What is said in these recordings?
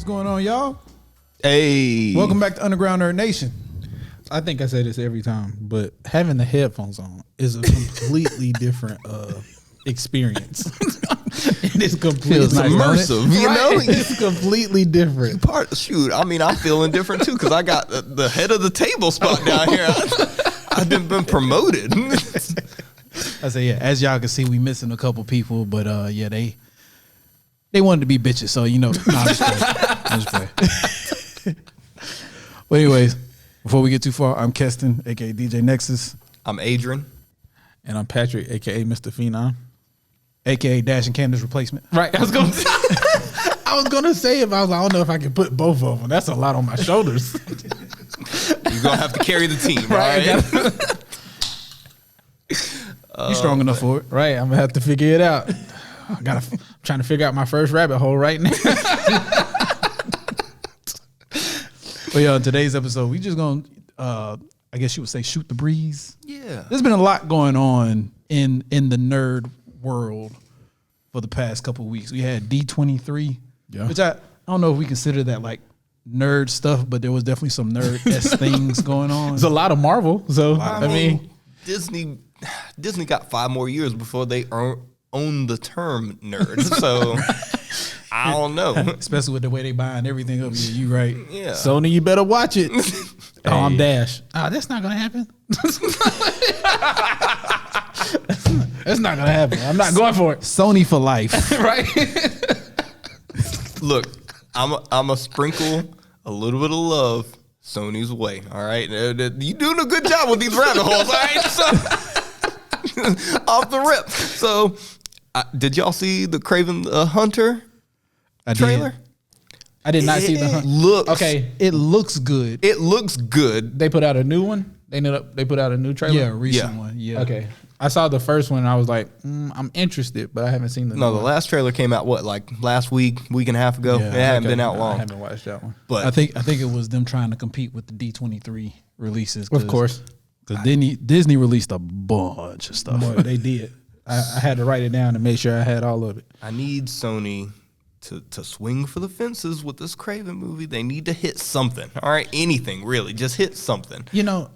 going on, y'all? Hey. Welcome back to Underground Nerd Nation. I think I say this every time, but having the headphones on is a completely different experience. It is completely It's immersive, you know? It's completely different. Shoot, I mean, I'm feeling different too because I got the head of the table spot down here. I've been promoted. I say, yeah, as y'all can see, we missing a couple people, but yeah, they wanted to be bitches, so you know. Nah, I'm just playing. Well, anyways, before we get too far, I'm Keston, aka DJ Nexus, I'm Adrian. And I'm Patrick, aka Mr. Phenom. aka Dash and Candace replacement. Right. I was gonna say if I don't know if I can put both of them. That's a lot on my shoulders. You're gonna have to carry the team, right? You strong enough for it. Right. I'm gonna have to figure it out. I'm trying to figure out my first rabbit hole right now. But yeah, in today's episode, we just gonna I guess you would say shoot the breeze. Yeah. There's been a lot going on in the nerd world for the past couple of weeks. We had D23, which I don't know if we consider that like nerd stuff, but there was definitely some nerd-esque things going on. There's a lot of Marvel, so I mean Disney got 5 more years before they own the term nerd. So I don't know. Especially with the way they buying everything up here. You right. Yeah. Sony, you better watch it. Oh, I'm Dash. Oh, that's not gonna happen. That's not gonna happen. I'm not going for it. Sony for life. Right? Look, I'm a sprinkle a little bit of love Sony's way. All right, you doing a good job with these rabbit holes. All right, so off the rip. So, did y'all see the Kraven the Hunter trailer? I did not see the Hunter. It looks good. It looks good. They put out a new one. They put out a new trailer. Yeah, recent one. Yeah. Okay. I saw the first one and I was like, I'm interested, but I haven't seen the new No, the one. last trailer came out last week and a half ago. Yeah, it hadn't Okay. been out long. I haven't watched that one. But I think it was them trying to compete with the D23 releases. Of course. Because Disney released a bunch of stuff. Boy, they did. I had to write it down to make sure I had all of it. I need Sony to swing for the fences with this Kraven movie. They need to hit something. All right, anything really, just hit something. You know,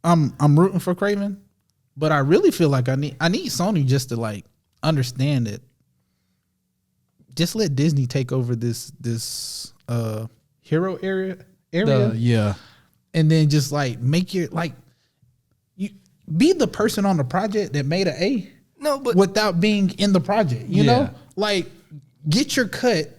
I'm rooting for Kraven, but I really feel like I need Sony just to like understand it. Just let Disney take over this hero area, Yeah. and then just like make your you be the person on the project that made an A. No, but without being in the project, you Yeah. know, like get your cut,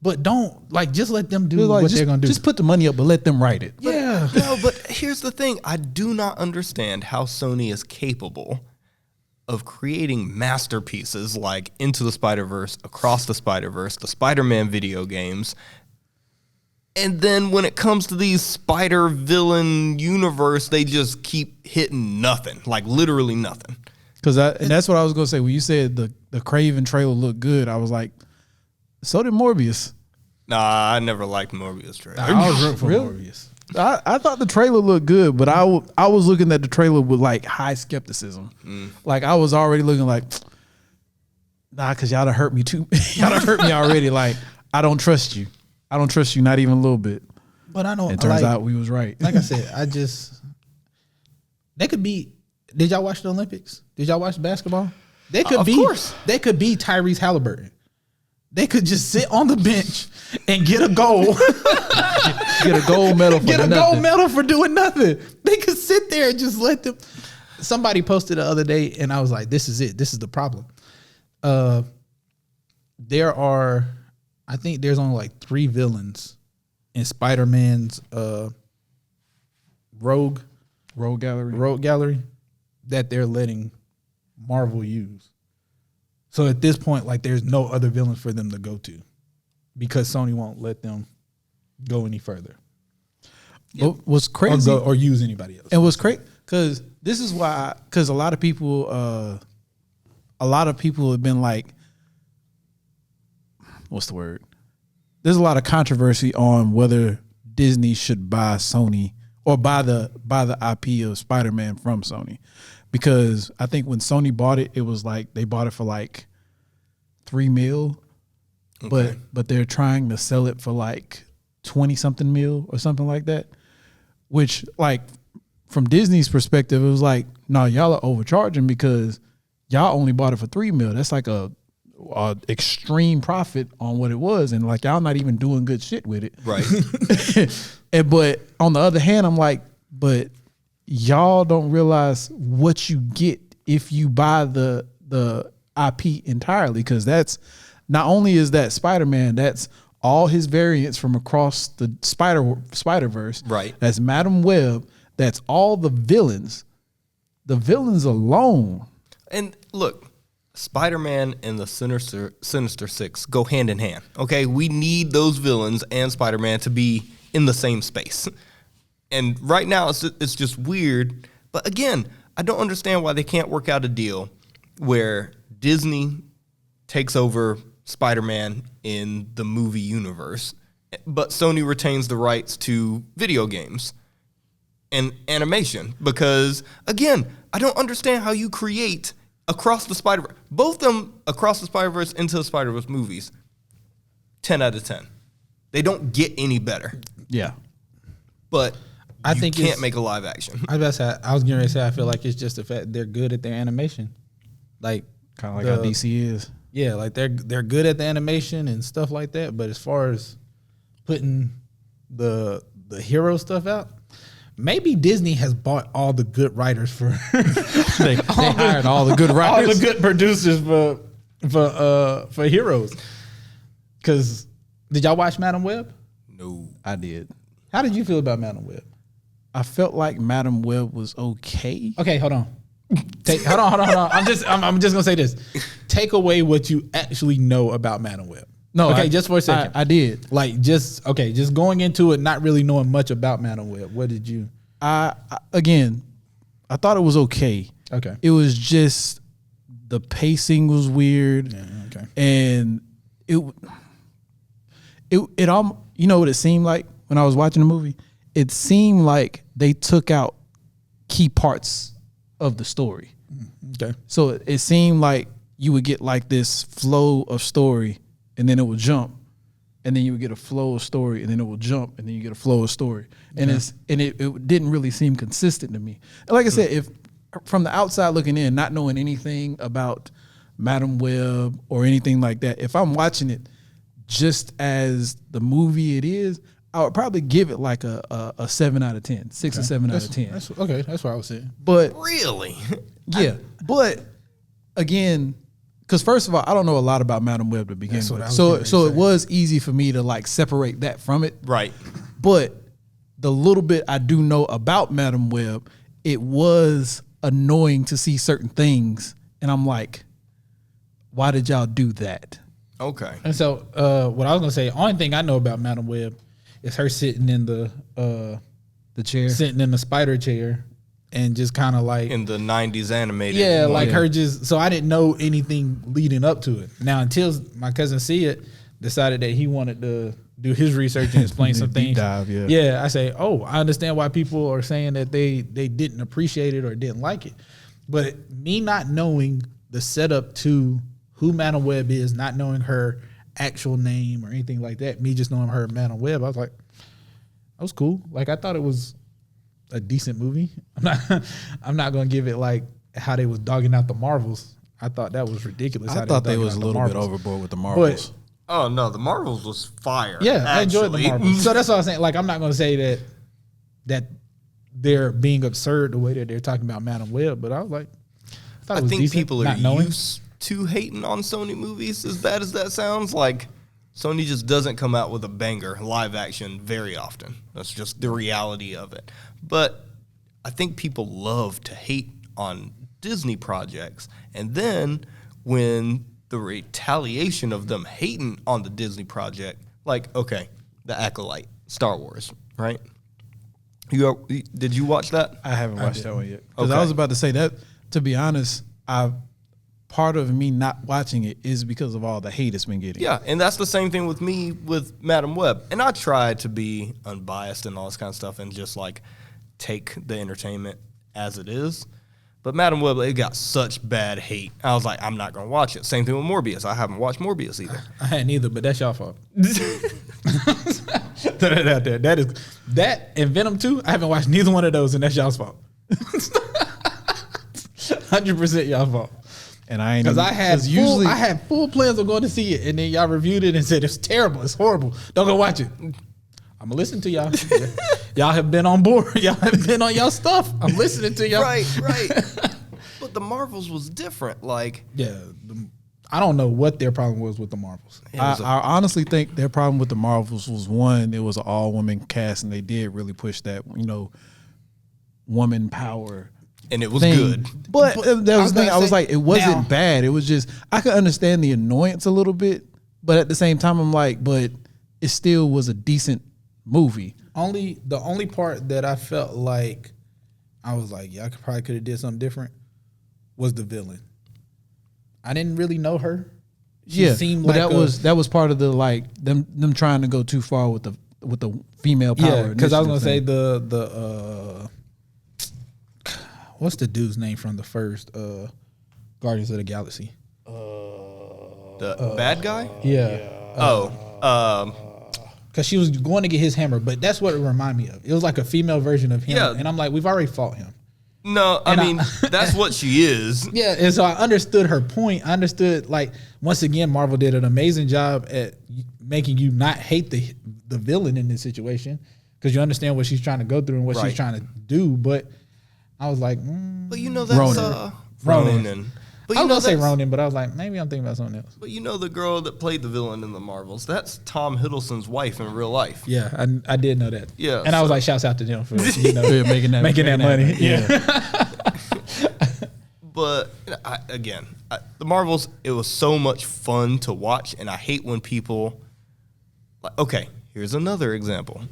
but don't just let them do what they're gonna do. Just put the money up, but let them write it. Yeah. no, but here's the thing. I do not understand how Sony is capable of creating masterpieces like Into the Spider-Verse, Across the Spider-Verse, the Spider-Man video games. And then when it comes to these spider villain universe, they just keep hitting nothing, like literally nothing. And that's what I was gonna say. When you said the Kraven trailer looked good, I was like, so did Morbius. Nah, I never liked Morbius trailer. I was rooting for Really? Morbius. I thought the trailer looked good, but I was looking at the trailer with like high skepticism. Like I was already looking like, nah, because y'all done hurt me too. Y'all done hurt me already. Like I don't trust you. I don't trust you, not even a little bit. But I don't. It turns out we was right. Like I said, they could be. Did y'all watch the Olympics? Did y'all watch basketball? They could Of be. course. They could be Tyrese Halliburton. They could just sit on the bench and get a goal. Get a gold medal for Get a nothing. gold medal for doing nothing. They could sit there and just let them. Somebody posted the other day, and I was like, "This is it. This is the problem." There are, I think, there's only like 3 villains in Spider-Man's Rogue Gallery that they're letting Marvel use. So at this point, like, there's no other villains for them to go to because Sony won't let them go any further. But what's crazy Or use anybody else. and what's crazy because this is why because a lot of people have been like, what's the word? There's a lot of controversy on whether Disney should buy Sony or buy the IP of Spider-Man from Sony, because I think when Sony bought it, it was like they bought it for like $3 million. but they're trying to sell it for like 20 something mil or something like that. Which, like, from Disney's perspective, it was like, no, y'all are overcharging because y'all only bought it for 3 mil. That's like a extreme profit on what it was, and like y'all not even doing good shit with it. Right. But on the other hand, I'm like, but y'all don't realize what you get if you buy the IP entirely, because that's not only is that Spider-Man, that's all his variants from across the Spider-Verse. Right. That's Madam Web. That's all the villains. The villains alone. And look, Spider-Man and the Sinister Six go hand in hand. Okay, we need those villains and Spider-Man to be in the same space. And right now, it's just weird. But again, I don't understand why they can't work out a deal where Disney takes over Spider-Man in the movie universe, but Sony retains the rights to video games and animation. Because, again, I don't understand how you create Across the Spider-Verse, both of them Across the Spider-Verse, Into the Spider-Verse movies, 10 out of 10. They don't get any better. Yeah. But I you think can't make a live action. I was getting ready to say, I feel like it's just the fact they're good at their animation. Like, Kind of like how DC is. yeah, like they're good at the animation and stuff like that. But as far as putting the hero stuff out, maybe Disney has bought all the good writers for They hired all the good all writers. the good producers for heroes. Because did y'all watch Madam Web? No. I did. How did you feel about Madam Web? I felt like Madam Web was okay. Okay, hold on. Hold on. I'm just gonna say this. Take away what you actually know about Madam Web. No, okay, just for a second. I did. Like just going into it, not really knowing much about Madam Web. What did you? Again, I thought it was okay. Okay. It was just the pacing was weird. Yeah, okay. And it you know what it seemed like when I was watching the movie? It seemed like they took out key parts of the story. Okay. So it seemed like you would get like this flow of story, and then it would jump, and then you would get a flow of story, and then it will jump, and then you get a flow of story, and it didn't really seem consistent to me. And like I said, if from the outside looking in, not knowing anything about Madam Web or anything like that, if I'm watching it just as the movie it is, I would probably give it like a 7 out of 10, 6 or 7 out of 10. That's okay. That's what I was saying. But Really? yeah, but again, because first of all, I don't know a lot about Madam Web to begin That's what with, I was getting ready to so it say. was easy for me to like separate that from it. Right. But the little bit I do know about Madam Web, it was annoying to see certain things, and I'm like, why did y'all do that? Okay. And so, what I was gonna say, only thing I know about Madam Web is her sitting in the chair, sitting in the spider chair, and just kind of like In the 90s animated. yeah, one. like her just. So I didn't know anything leading up to it. Now until my cousin See It decided that he wanted to do his research and explain some Deep things. dive, yeah. Yeah, I say, oh, I understand why people are saying that they didn't appreciate it or didn't like it, but me not knowing the setup to who Madam Web is, not knowing her actual name or anything like that, me just knowing her Madam Web, I was like, that was cool. Like I thought it was a decent movie. I'm not gonna give it like how they was dogging out the Marvels. I thought that was ridiculous. I how thought they dogging was a out the little bit Marvels. overboard with the Marvels. Oh, no, the Marvels was fire. Yeah, I enjoyed the actually. Marvels. So that's what I was saying. Like I'm not gonna say that they're being absurd the way that they're talking about Madam Web, but I was like, I thought it I was think decent, people are not knowing. used to hating on Sony movies, as bad as that sounds. Like, Sony just doesn't come out with a banger live action very often. That's just the reality of it. But I think people love to hate on Disney projects. And then when the retaliation of them hating on the Disney project, like, okay, The Acolyte, Star Wars, right? Did you watch that? I haven't watched that one yet. Because Okay. I was about to say that, to be honest, part of me not watching it is because of all the hate it's been getting. Yeah, and that's the same thing with me with Madam Web. And I try to be unbiased and all this kind of stuff and just like take the entertainment as it is. But Madam Web, it got such bad hate. I was like, I'm not going to watch it. Same thing with Morbius. I haven't watched Morbius either. I hadn't either, but that's y'all fault. That and Venom 2, I haven't watched neither one of those, and that's y'all's fault. 100% y'all fault. And I ain't Because I usually had full plans of going to see it, and then y'all reviewed it and said it's terrible, it's horrible. Don't go watch it. I'm gonna listen to y'all. Y'all have been on board. Y'all have been on y'all stuff. I'm listening to y'all. Right. But the Marvels was different. Like, Yeah, I don't know what their problem was with the Marvels. I honestly think their problem with the Marvels was, one, it was an all-woman cast, and they did really push that, woman power and it was thing. good. But that was the thing. I was say, like, it wasn't now- bad. It was just, I could understand the annoyance a little bit, but at the same time, I'm like, but it still was a decent movie. The only part that I felt like I was like, yeah, I probably could have did something different was the villain. I didn't really know her. She seemed but like that was part of the like them trying to go too far with the female power. yeah, because I was gonna initiative say thing. the what's the dude's name from the first Guardians of the Galaxy? The bad guy? Yeah. Because she was going to get his hammer, but that's what it reminded me of. It was like a female version of him. Yeah. And I'm like, we've already fought him. No, I mean, that's what she is. Yeah, and so I understood her point. I understood, like, once again, Marvel did an amazing job at making you not hate the villain in this situation because you understand what she's trying to go through and what she's trying to do. But I was like, But that's Ronan. But I was going to say that's- Ronan, but I was like, maybe I'm thinking about something else. But the girl that played the villain in the Marvels, that's Tom Hiddleston's wife in real life. Yeah, I did know that. Yeah, and I was like, shouts out to them for Yeah, making that money. Yeah. But the Marvels, it was so much fun to watch, and I hate when people. Like, okay, here's another example.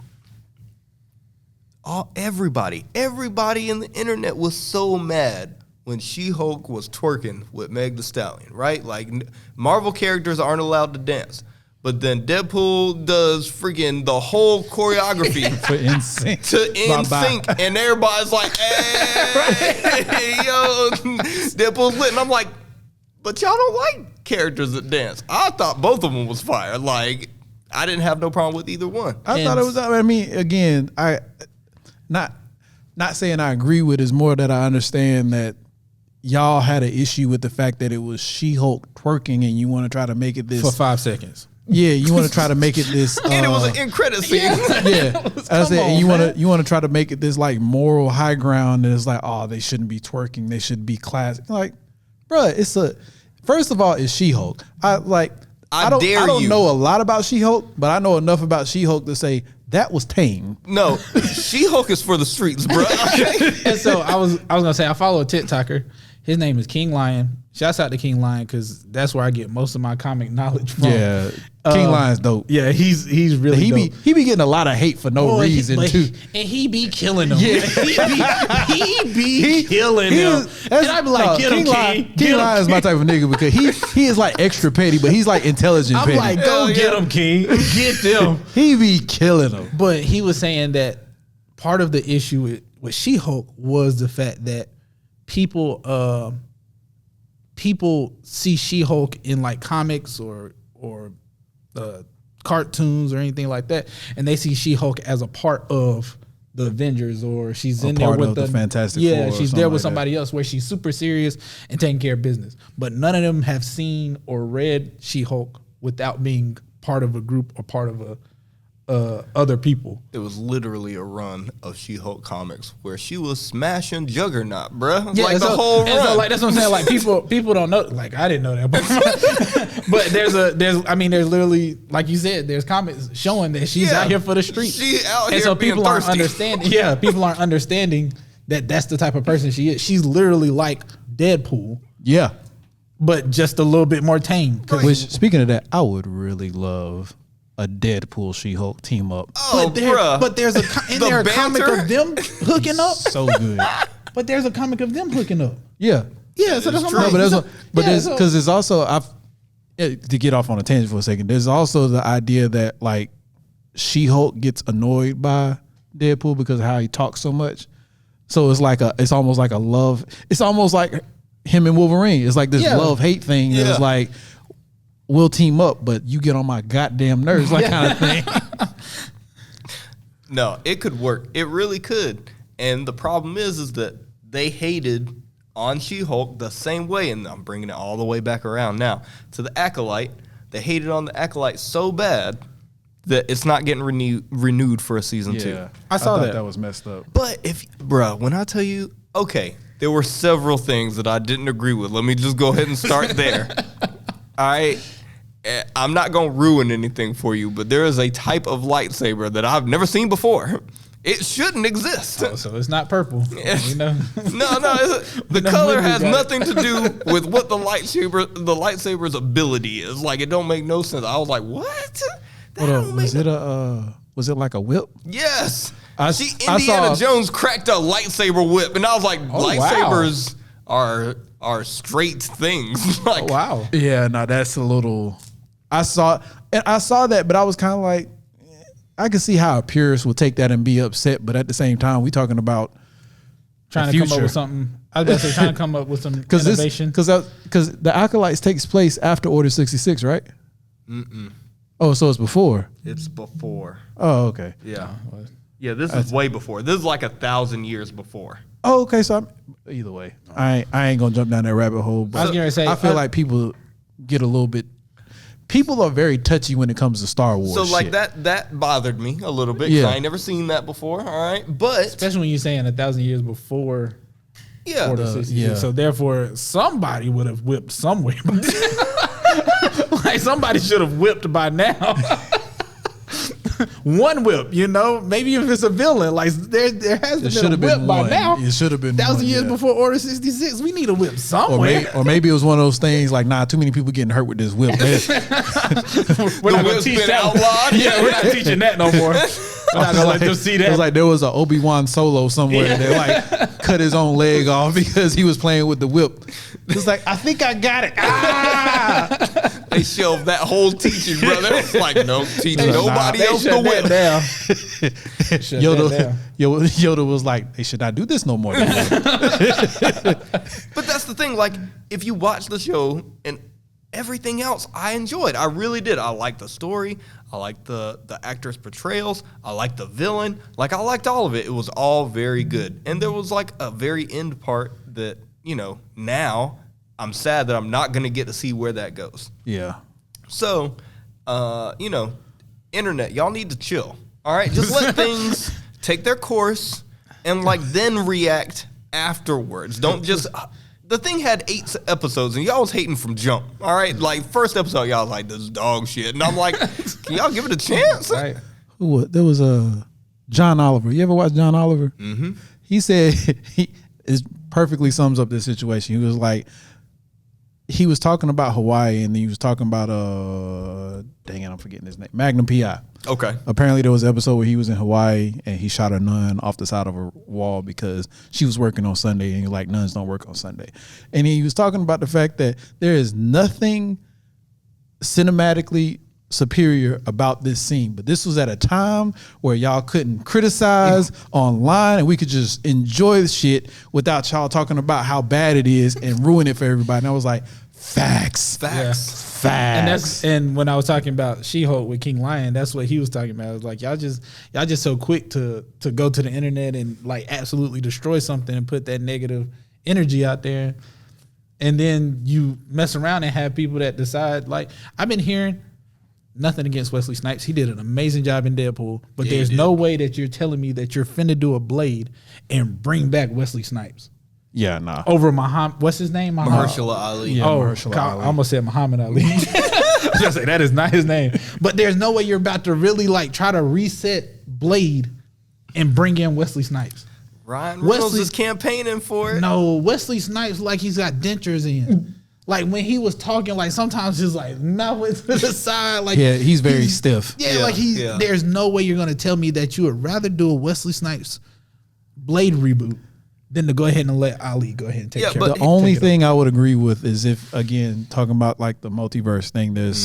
Everybody in the internet was so mad when She-Hulk was twerking with Meg Thee Stallion, right? Like, Marvel characters aren't allowed to dance. But then Deadpool does freaking the whole choreography for NSYNC. to NSYNC, and everybody's like, hey, yo, Deadpool's lit. And I'm like, but y'all don't like characters that dance. I thought both of them was fire. Like, I didn't have no problem with either one. I thought it was. I mean, again, not saying I agree with. Is more that I understand that y'all had an issue with the fact that it was She-Hulk twerking, and you want to try to make it this For 5 seconds. Yeah, you want to try to make it this. And it was an end credit scene. Yeah, I said, and you want to try to make it this like moral high ground, and it's like, oh, they shouldn't be twerking, they should be classic. Like, bruh, first of all, it's She-Hulk. I don't know a lot about She-Hulk, but I know enough about She-Hulk to say that was tame. No, She-Hulk is for the streets, bro. And so I was gonna say I follow a TikToker. His name is King Lion. Shouts out to King Lion because that's where I get most of my comic knowledge from. Yeah, King Lion's dope. Yeah, he's really dope. He be getting a lot of hate for no reason too. And he be killing them. Yeah. he be killing them. And I be like, get him, King. King Lion is my type of nigga because he is like extra petty, but he's like intelligent I'm petty. like, go get him, King. Get them. He be killing them. But he was saying that part of the issue with She-Hulk was the fact that people see She-Hulk in like comics or cartoons or anything like that, and they see She-Hulk as a part of the Avengers, or she's in there part with of the Fantastic Four or she's something there with like that. somebody else where she's super serious and taking care of business. But none of them have seen or read She-Hulk without being part of a group or part of other people. It was literally a run of She-Hulk comics where she was smashing Juggernaut, bruh. Yeah, Like so, the whole and run. so, like, that's what I'm saying. Like people don't know. Like I didn't know that, but there's literally, like you said, there's comments showing that she's out here for the streets. She out and here so being people aren't thirsty. understanding. Yeah, people aren't understanding that that's the type of person she is. She's literally like Deadpool, Yeah. but just a little bit more tame. Which, speaking of that, I would really love a Deadpool She-Hulk team up. Oh, bruh. But there's a comic banter? of them hooking up. So good. But there's a comic of them hooking up. Yeah. Yeah, so that's what No, I'm but like. there's because there's also to get off on a tangent for a second. There's also the idea that like She-Hulk gets annoyed by Deadpool because of how he talks so much. So it's almost like a love. It's almost like him and Wolverine. It's like this love-hate thing. Yeah. That's like, we'll team up, but you get on my goddamn nerves, like kind of thing. No, it could work. It really could. And the problem is that they hated on She-Hulk the same way, and I'm bringing it all the way back around now to the Acolyte. They hated on the Acolyte so bad that it's not getting renewed for a season 2. I saw thought that. was messed up. But when I tell you, okay, there were several things that I didn't agree with. Let me just go ahead and start there. I'm not going to ruin anything for you, but there is a type of lightsaber that I've never seen before. It shouldn't exist. Oh, so it's not purple. You know? No, the color has nothing to do with what the lightsaber's ability is. Like, it don't make no sense. I was like, what? Was it like a whip? Yes. I Indiana saw- Jones cracked a lightsaber whip, and I was like, Oh, lightsabers are straight things. Like, Wow. Yeah, no, that's a little. I saw that, but I was kind of like, I could see how a purist would take that and be upset, but at the same time, we talking about Trying the to come up future. with something. I was going to say, trying to come up with some innovation. because the Acolytes takes place after Order 66, right? Oh, so it's before. it's before. Oh, okay. Yeah. Yeah, this is way before. This is like 1,000 years before. Oh, okay. So either way, I ain't gonna jump down that rabbit hole. But I was gonna say, I feel like people get a little bit. People are very touchy when it comes to Star Wars. So, like, shit. that bothered me a little bit, 'cause Yeah. I ain't never seen that before, all right? But, Especially when you're saying 1,000 years before yeah. Order 66. yeah. So therefore, somebody would have whipped somewhere. Like, somebody should have whipped by now. One whip, you know, maybe if it's a villain, like there has to It be a should have whip been by one. now. It should have been 1,000 one, years yeah. before Order 66. We need a whip somewhere. or maybe it was one of those things like, nah, too many people getting hurt with this whip. We're The not gonna whip's teach been that. outlawed. Yeah, we're not teaching that no more. We're not gonna let them see It was that. like there was an Obi-Wan Solo somewhere that like cut his own leg off because he was playing with the whip. It's like, I think I got it. Ah! They shelved that whole teaching, brother. It's like, no, teach nobody They else the shut whip. that down. Shut that down. Yoda was like, they should not do this no more. But that's the thing. Like, if you watch the show and everything else, I enjoyed. I really did. I liked the story. I liked the actors' portrayals. I liked the villain. Like, I liked all of it. It was all very good. And there was like a very end part that, you know, now I'm sad that I'm not going to get to see where that goes. Yeah. So, you know, internet, y'all need to chill. All right, just let things take their course and like then react afterwards. Don't just. The thing had 8 episodes and y'all was hating from jump. All right, like first episode, y'all was like, "This is dog shit," and I'm like, "Can y'all give it a chance?" Right. There was a John Oliver. You ever watch John Oliver? Mm-hmm. He said it perfectly sums up this situation. He was like, he was talking about Hawaii and he was talking about dang it, I'm forgetting his name. Magnum PI. Okay. Apparently there was an episode where he was in Hawaii and he shot a nun off the side of a wall because she was working on Sunday and like nuns don't work on Sunday. And he was talking about the fact that there is nothing cinematically superior about this scene, but this was at a time where y'all couldn't criticize online and we could just enjoy the shit without y'all talking about how bad it is and ruin it for everybody. And I was like, facts. And when I was talking about She-Hulk with King Lion, that's what he was talking about. It was like y'all just so quick to go to the internet and like absolutely destroy something and put that negative energy out there, and then you mess around and have people that decide. Like, I've been hearing nothing against Wesley Snipes. He did an amazing job in Deadpool, but Yeah, he there's did. no way that you're telling me that you're finna do a Blade and bring back Wesley Snipes Yeah, nah. over Muhammad. What's his name? Mahershala Ali. Yeah. Oh, Mahershala Ali. I almost said Muhammad Ali. I was gonna say that is not his name. But there's no way you're about to really like try to reset Blade and bring in Wesley Snipes. Ryan Reynolds Wesley- is campaigning for it. No, Wesley Snipes like he's got dentures in. Like when he was talking, like sometimes he's like mouth to the side. Like Yeah, he's very stiff. Yeah, Yeah, like yeah. there's no way you're gonna tell me that you would rather do a Wesley Snipes Blade reboot than to go ahead and let Ali go ahead and take Yeah, care but of The only take it thing I would agree with is if, again, talking about like the multiverse thing, there's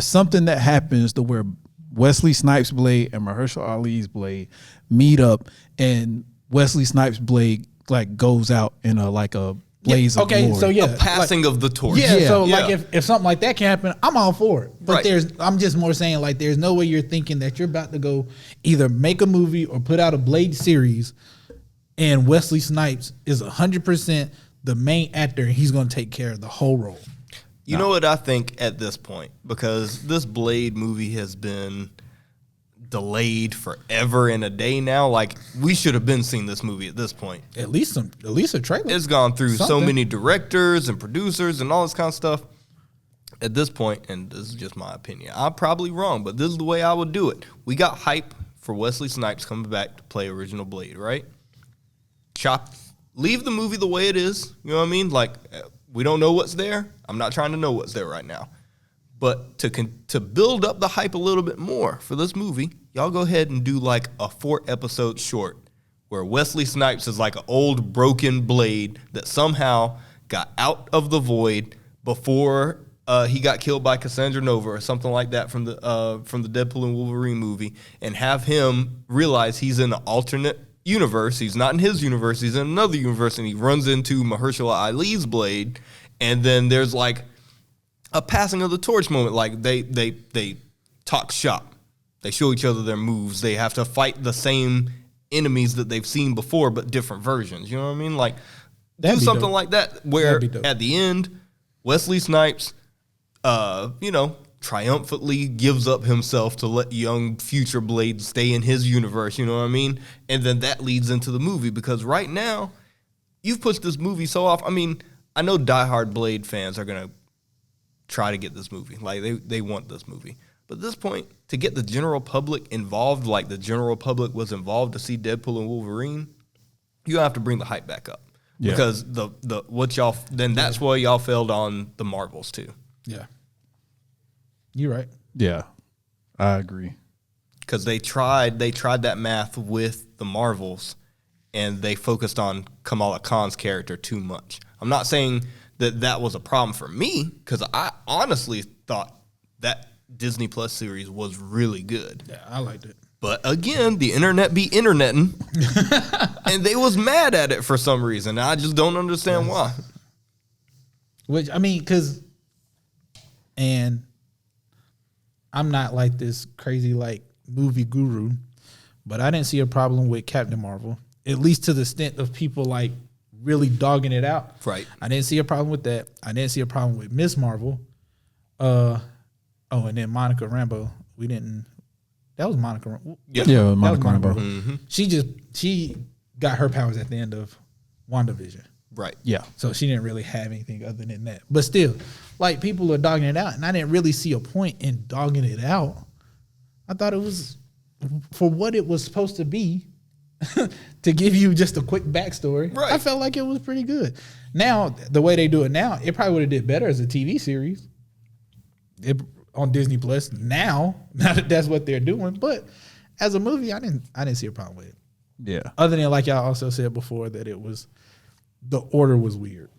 something that happens to where Wesley Snipes' Blade and Mahershala Ali's Blade meet up, and Wesley Snipes' blade like goes out in a blaze of glory. So yeah, A passing of the torch. Yeah, so Yeah. like if something like that can happen, I'm all for it. But Right. I'm just more saying like there's no way you're thinking that you're about to go either make a movie or put out a Blade series, and Wesley Snipes is 100% the main actor and he's going to take care of the whole role. You know what I think at this point? Because this Blade movie has been delayed forever and a day now. Like, we should have been seeing this movie at this point. At least a trailer. It's gone through so Something. many directors and producers and all this kind of stuff. At this point, and this is just my opinion, I'm probably wrong, but this is the way I would do it. We got hype for Wesley Snipes coming back to play original Blade, right? Leave the movie the way it is. You know what I mean? Like, we don't know what's there. I'm not trying to know what's there right now. But to build up the hype a little bit more for this movie, y'all go ahead and do like a 4-episode short where Wesley Snipes is like an old broken Blade that somehow got out of the void before he got killed by Cassandra Nova or something like that from the Deadpool and Wolverine movie, and have him realize he's in an alternate universe. He's not in his universe. He's in another universe, and he runs into Mahershala Ali's Blade, and then there's like a passing of the torch moment. Like they talk shop. They show each other their moves. They have to fight the same enemies that they've seen before, but different versions. You know what I mean? Like, That'd do be something dope. like that where That'd be dope. at the end, Wesley Snipes, triumphantly gives up himself to let young future Blade stay in his universe. You know what I mean? And then that leads into the movie, because right now, you've pushed this movie so off. I mean, I know diehard Blade fans are going to try to get this movie. Like, they want this movie. But at this point, to get the general public involved, like the general public was involved to see Deadpool and Wolverine, you have to bring the hype back up. Yeah. Because that's why y'all failed on the Marvels too. Yeah. You're right. Yeah, I agree. Because they tried that math with the Marvels, and they focused on Kamala Khan's character too much. I'm not saying that was a problem for me, because I honestly thought that Disney Plus series was really good. Yeah, I liked it. But again, the internet be interneting, and they was mad at it for some reason. I just don't understand why. Which, I mean, and I'm not like this crazy like movie guru, but I didn't see a problem with Captain Marvel, at least to the extent of people like really dogging it out. Right. I didn't see a problem with that. I didn't see a problem with Miss Marvel. And then Monica Rambeau. That was Monica Rambeau. Yeah. Yeah, That was Monica Rambeau. Mm-hmm. She got her powers at the end of WandaVision. Right. Yeah, So she didn't really have anything other than that. But still, like, people are dogging it out, and I didn't really see a point in dogging it out. I thought it was for what it was supposed to be, to give you just a quick backstory. Right. I felt like it was pretty good. Now, the way they do it now, it probably would have did better as a TV series on Disney Plus. Now that that's what they're doing, but as a movie, I didn't see a problem with it. yeah. Other than, like y'all also said before, that the order was weird.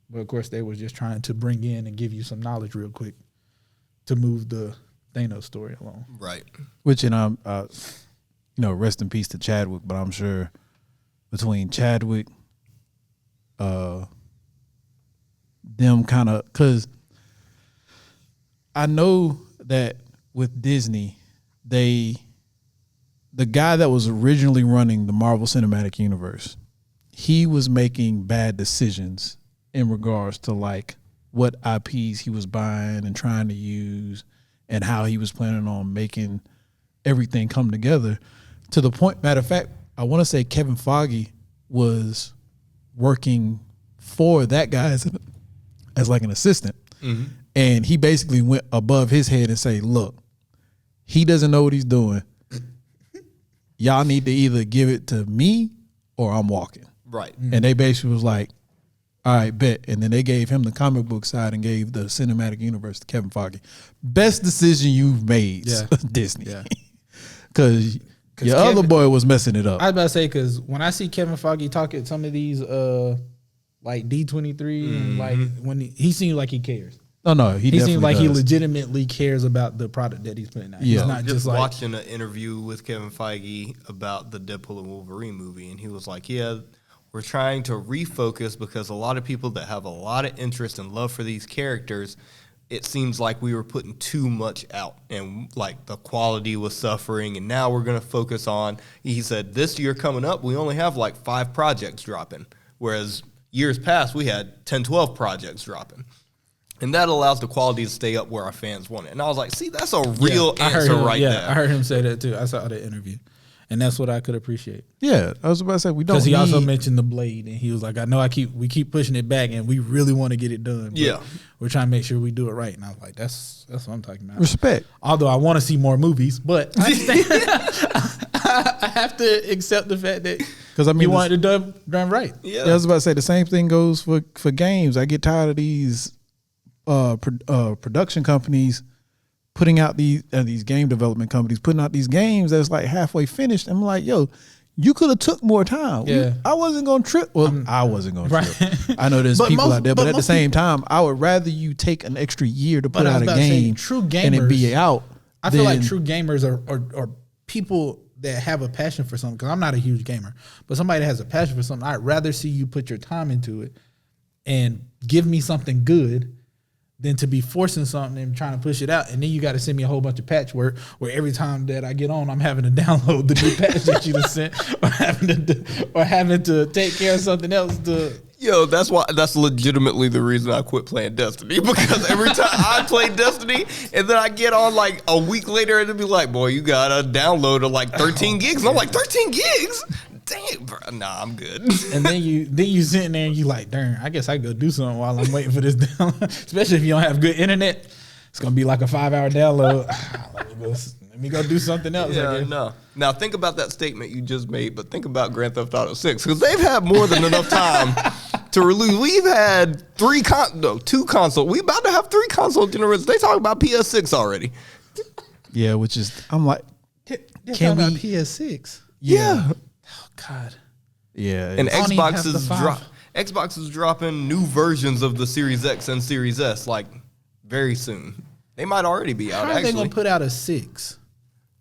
But of course, they were just trying to bring in and give you some knowledge real quick to move the Thanos story along. Right. Which, rest in peace to Chadwick, but I'm sure between Chadwick, them kind of, because I know that with Disney, the guy that was originally running the Marvel Cinematic Universe, he was making bad decisions in regards to like what IPs he was buying and trying to use, and how he was planning on making everything come together. To the point, matter of fact, I want to say Kevin Feige was working for that guy as like an assistant. Mm-hmm. And he basically went above his head and say, look, he doesn't know what he's doing. Y'all need to either give it to me or I'm walking. Right. And they basically was like, all right, bet. And then they gave him the comic book side and gave the cinematic universe to Kevin Feige. Best decision you've made, Yeah. Disney. Yeah. Because your Kevin- other boy was messing it up. I was about to say, because when I see Kevin Feige talk at some of these like D23 and like when he seems like he cares. No, he seems like he does. legitimately cares about the product that he's putting out. Yeah. He's not just like watching an interview with Kevin Feige about the Deadpool and Wolverine movie, and he was like, "Yeah, we're trying to refocus because a lot of people that have a lot of interest and love for these characters, it seems like we were putting too much out, and like the quality was suffering. And now we're going to focus on." He said, "This year coming up, we only have like 5 projects dropping, whereas years past we had 10, 12 projects dropping." And that allows the quality to stay up where our fans want it. And I was like, see, that's a real answer there. I heard him say that too. I saw the interview. And that's what I could appreciate. Yeah, I was about to say we don't. Because he also mentioned the Blade, and he was like, "I know we keep pushing it back, and we really want to get it done. But Yeah, we're trying to make sure we do it right." And I was like, "That's what I'm talking about." Respect. Although I want to see more movies, but I have to accept the fact that Because I mean, you wanted it done right. yeah. I was about to say the same thing goes for games. I get tired of these production companies putting out these game development companies putting out these games that's like halfway finished. I'm like, yo, you could have took more time. Yeah. I wasn't gonna trip. Well, I wasn't gonna Right. trip. I know there's But people most- out there, but but at the most same time, I would rather you take an extra year to put I was out a about to say, game true and it be gamers- out. I feel like than- true gamers are people that have a passion for something. Because I'm not a huge gamer, but somebody that has a passion for something, I'd rather see you put your time into it and give me something good than to be forcing something and trying to push it out. And then you got to send me a whole bunch of patchwork where every time that I get on, I'm having to download the new patch that you just sent, or having to take care of something else to. Yo, that's legitimately the reason I quit playing Destiny, because every time I play Destiny and then I get on like a week later and it'll be like, boy, you gotta download like 13 gigs. And I'm like, 13 gigs? Damn, bro. Nah, I'm good. And then you sitting there and you like, darn, I guess I go do something while I'm waiting for this download. Especially if you don't have good internet. It's gonna be like a 5-hour download. Let me go do something else. Yeah, I guess. no. Now think about that statement you just made, but think about Grand Theft Auto 6, because they've had more than enough time to release. We've had 2 consoles. We about to have 3 console generations. They talk about PS6 already. Yeah, which is I'm like, They're Can talking we- about PS6. Yeah. Oh God. yeah, And I don't even have Xbox the is 5. Xbox is dropping new versions of the Series X and Series S like very soon. They might already be out. How are they Actually, gonna put out a 6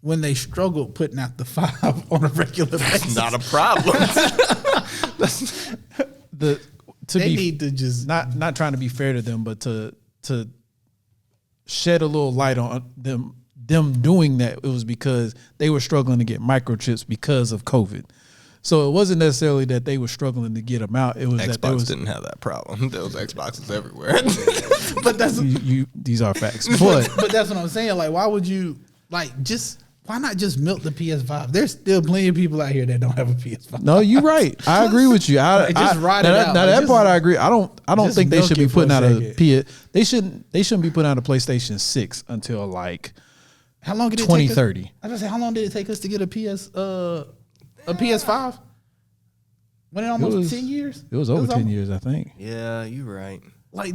when they struggled putting out the 5 on a regular basis? not a problem. the to They be need to just not trying to be fair to them, but to shed a little light on them doing that, it was because they were struggling to get microchips because of COVID. So it wasn't necessarily that they were struggling to get them out. It was that there Xbox was didn't have that problem. There was Xboxes everywhere. but that's these are facts. But but that's what I'm saying. Like, why would you why not just milk the PS5? There's still plenty of people out here that don't have a PS5. no, you're right. I agree with you. Just ride it now, out. Now Like, that just- part I agree. I don't just think they milk should be it for putting a out a second. PS. They shouldn't be putting out a PlayStation 6 until like How long did it 2030. take us? I was gonna say, how long did it take us to get a PS5? When it almost was- 10 years? it was over 10 almost- years, I think. Yeah, you're right. Like,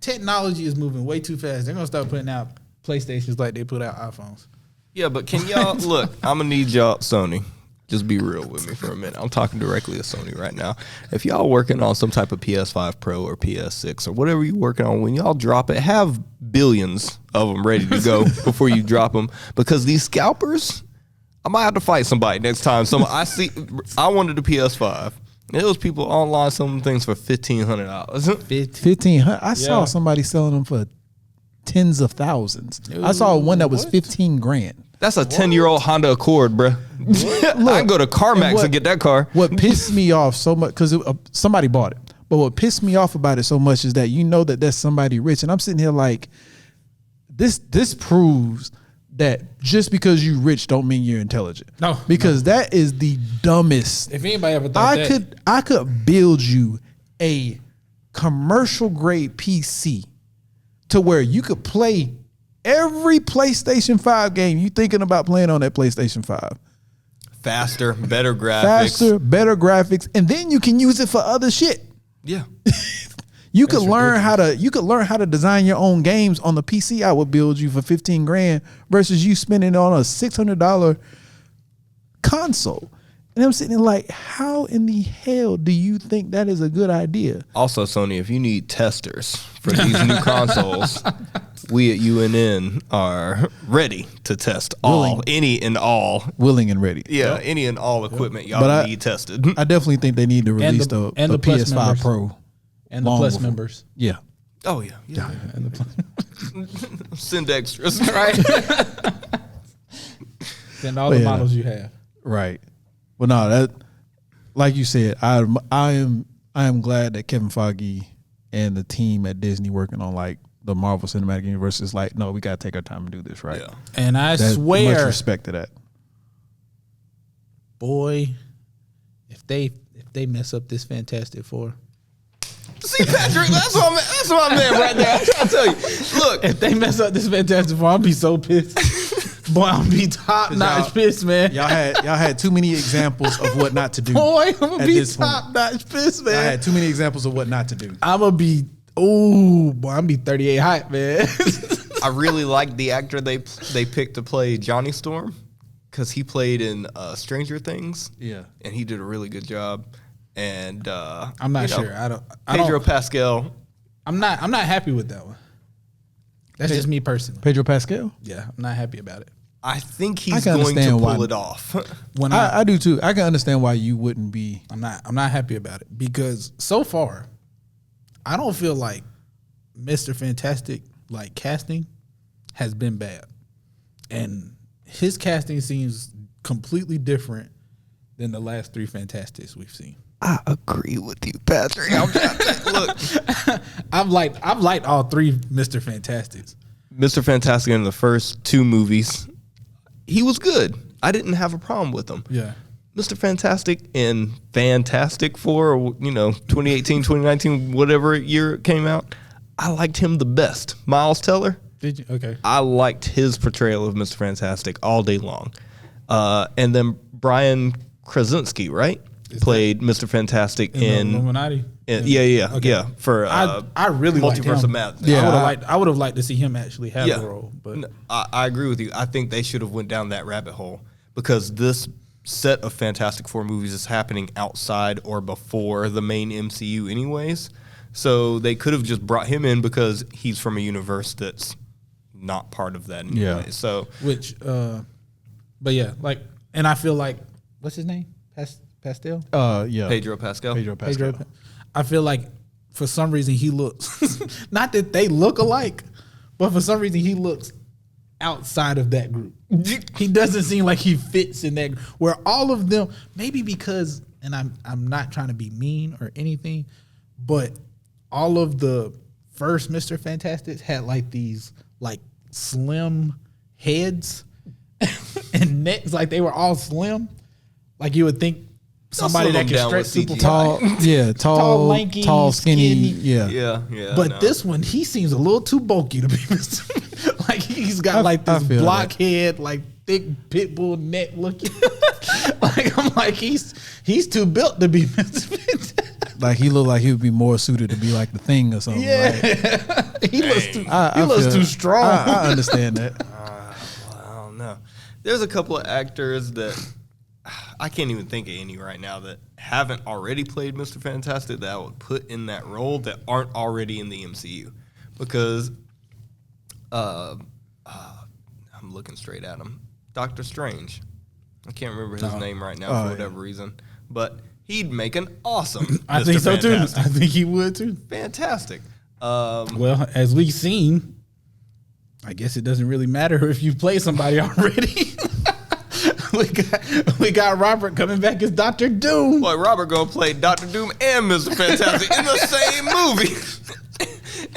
technology is moving way too fast. They're gonna start putting out PlayStations like they put out iPhones. Yeah, but can y'all look? I'm gonna need y'all, Sony. Just be real with me for a minute. I'm talking directly to Sony right now. If y'all working on some type of PS5 Pro or PS6 or whatever you're working on, when y'all drop it, have billions of them ready to go before you drop them, because these scalpers, I might have to fight somebody next time. I wanted a PS5. There was people online selling things for $1,500. 1,500. I saw Yeah. somebody selling them for tens of thousands. I saw one that was What? 15 grand. That's a 10-year-old Honda Accord, bruh. I can go to CarMax and get that car. What pissed me off so much, because somebody bought it, but what pissed me off about it so much is that you know that that's somebody rich, and I'm sitting here like, this proves that just because you rich don't mean you're intelligent. No, because that is the dumbest. If anybody ever thought I could build you a commercial grade PC to where you could play every PlayStation 5 game you thinking about playing on that PlayStation 5. Faster, better graphics. Faster, better graphics, and then you can use it for other shit. Yeah. You could learn how to design your own games on the PC I would build you for 15 grand versus you spending it on a $600 console. And I'm sitting there like, how in the hell do you think that is a good idea? Also, Sony, if you need testers for these new consoles, we at UNN are ready to test any and all. Willing and ready. Yeah, any and all equipment y'all But need tested. I definitely think they need to release the Plus PS5 members. Pro. And the long Plus before. members. Yeah. Oh, yeah. And the Plus. Send extras, right? Send all the models you have. Right. Well, no, that, like you said, I am glad that Kevin Feige and the team at Disney working on like the Marvel Cinematic Universe is like, no, we got to take our time and do this right. Yeah. And I Much swear, respect to that. boy, if they mess up this Fantastic Four, See, Patrick, that's what I'm man right there. I'm trying to tell you. Look, if they mess up this Fantastic Four, I'll be so pissed. Boy, I'll be top notch pissed, man. Y'all had too many examples of what not to do. Boy, I'm gonna at be this point. top notch pissed, I man. had too many examples of what not to do. I'm gonna be, oh boy, I'm gonna be 38 hype, man. I really like the actor they picked to play Johnny Storm because he played in Stranger Things. Yeah. And he did a really good job. And I'm not sure. Pedro Pascal. I'm not happy with that one. That's just me personally. Pedro Pascal? Yeah, I'm not happy about it. I think I he's can going to understand pull why- it off. When I do too. I can understand why you wouldn't be. I'm not happy about it because so far, I don't feel like Mr. Fantastic like casting has been bad, and his casting seems completely different than the last three Fantastics we've seen. I agree with you, Patrick. Look, I've liked all three Mr. Fantastics. Mr. Fantastic in the first two movies, he was good. I didn't have a problem with him. Yeah. Mr. Fantastic in Fantastic Four, or, 2018, 2019, whatever year it came out, I liked him the best. Miles Teller, Did you? Okay. I liked his portrayal of Mr. Fantastic all day long. And then Brian Krasinski, right? Played Mr. Fantastic in Illuminati. yeah. For I really liked him. Multiverse of Madness. Yeah. I would have liked to see him actually have the role, but I agree with you. I think they should have went down that rabbit hole because this set of Fantastic Four movies is happening outside or before the main MCU anyways. So they could have just brought him in because he's from a universe that's not part of that anyway. Yeah. So but yeah, like, and I feel like, what's his name? Pastel? Yeah. Pedro Pascal. Pedro Pascal. I feel like for some reason he looks, not that they look alike, but for some reason he looks outside of that group. He doesn't seem like he fits in that, where all of them, maybe because, and I'm not trying to be mean or anything, but all of the first Mr. Fantastics had like these like slim heads and necks, like they were all slim. Like you would think somebody that slim them can down stretch with super CGI. Tall, yeah, tall, lanky, tall, skinny, skinny. yeah. Yeah. But this one, he seems a little too bulky to be Mr. Like he's got like I this feel blockhead, like thick pit bull neck looking. Like I'm like he's too built to be Mr. Fantastic. Like he looked like he would be more suited to be like the Thing or something. Yeah, Right? he looks too. I He looks feel- too strong. I understand that. I don't know. There's a couple of actors that I can't even think of any right now that haven't already played Mr. Fantastic that I would put in that role that aren't already in the MCU. Because I'm looking straight at him. Doctor Strange. I can't remember his name right now for whatever reason. But he'd make an awesome I Mr. think so too. Fantastic. I think he would too. Fantastic. Well, as we've seen, I guess it doesn't really matter if you play somebody already. we got Robert coming back as Dr. Doom. Boy, Robert gonna play Dr. Doom and Mr. Fantastic in the same movie.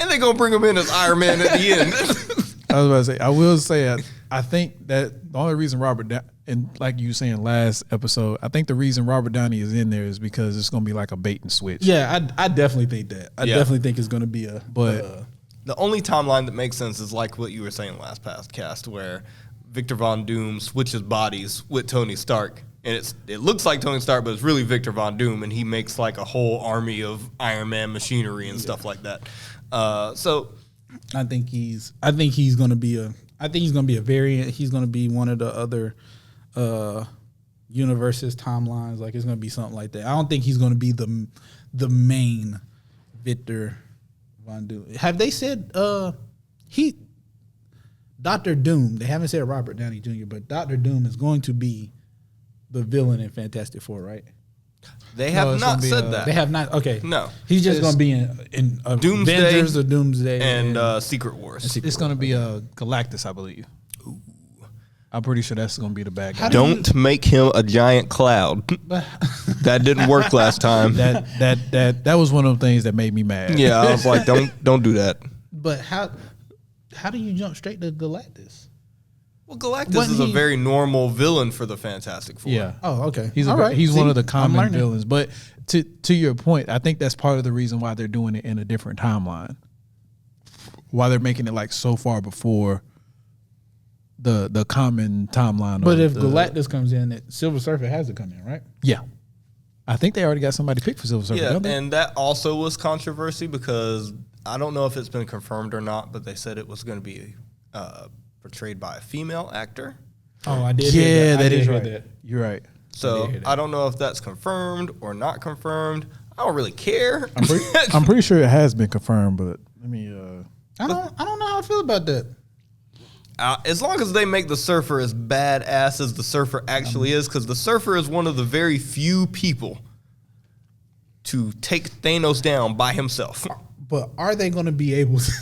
And they're gonna bring him in as Iron Man at the end. I was about to say. I will say. I think that the only reason and like you were saying last episode, I think the reason Robert Downey is in there is because it's going to be like a bait and switch. Yeah, I definitely think that. I definitely think it's going to be a. But The only timeline that makes sense is like what you were saying last podcast, where Victor Von Doom switches bodies with Tony Stark. And it looks like Tony Stark, but it's really Victor Von Doom, and he makes like a whole army of Iron Man machinery and stuff like that. So I think he's going to be a variant. He's going to be one of the other universes, timelines. Like it's gonna be something like that. I don't think he's gonna be the main Victor Von Doom. Have they said Dr. Doom? They haven't said Robert Downey Jr., but Dr. Doom is going to be the villain in Fantastic Four, right? They have not said that. They have not. Okay, No. he's just going to be in Doomsday Avengers or Doomsday and Secret Wars. It's going to be Galactus, I believe. I'm pretty sure that's going to be the bad guy. Don't make him a giant cloud. That didn't work last time. That was one of the things that made me mad. Yeah, I was like, don't do that. But how do you jump straight to Galactus? Well, Galactus Wasn't is a he- very normal villain for the Fantastic Four. Yeah. Oh, okay. He's All right. he's See, one of the I'm common learning. villains. But to your point, I think that's part of the reason why they're doing it in a different timeline. Why they're making it like so far before the common timeline. But if the, Galactus comes in, Silver Surfer has to come in, right? yeah, I think they already got somebody picked for Silver Surfer. Yeah, don't they? and that also was controversy because I don't know if it's been confirmed or not, but they said it was going to be portrayed by a female actor. Oh, I did. hear that. I that did is hear right. that. You're right. So hear that. I don't know if that's confirmed or not confirmed. I don't really care. I'm pretty sure it has been confirmed, but let me. I don't know how I feel about that. As long as they make the Surfer as badass as the Surfer actually is, because the Surfer is one of the very few people to take Thanos down by himself. But are they going to be able to?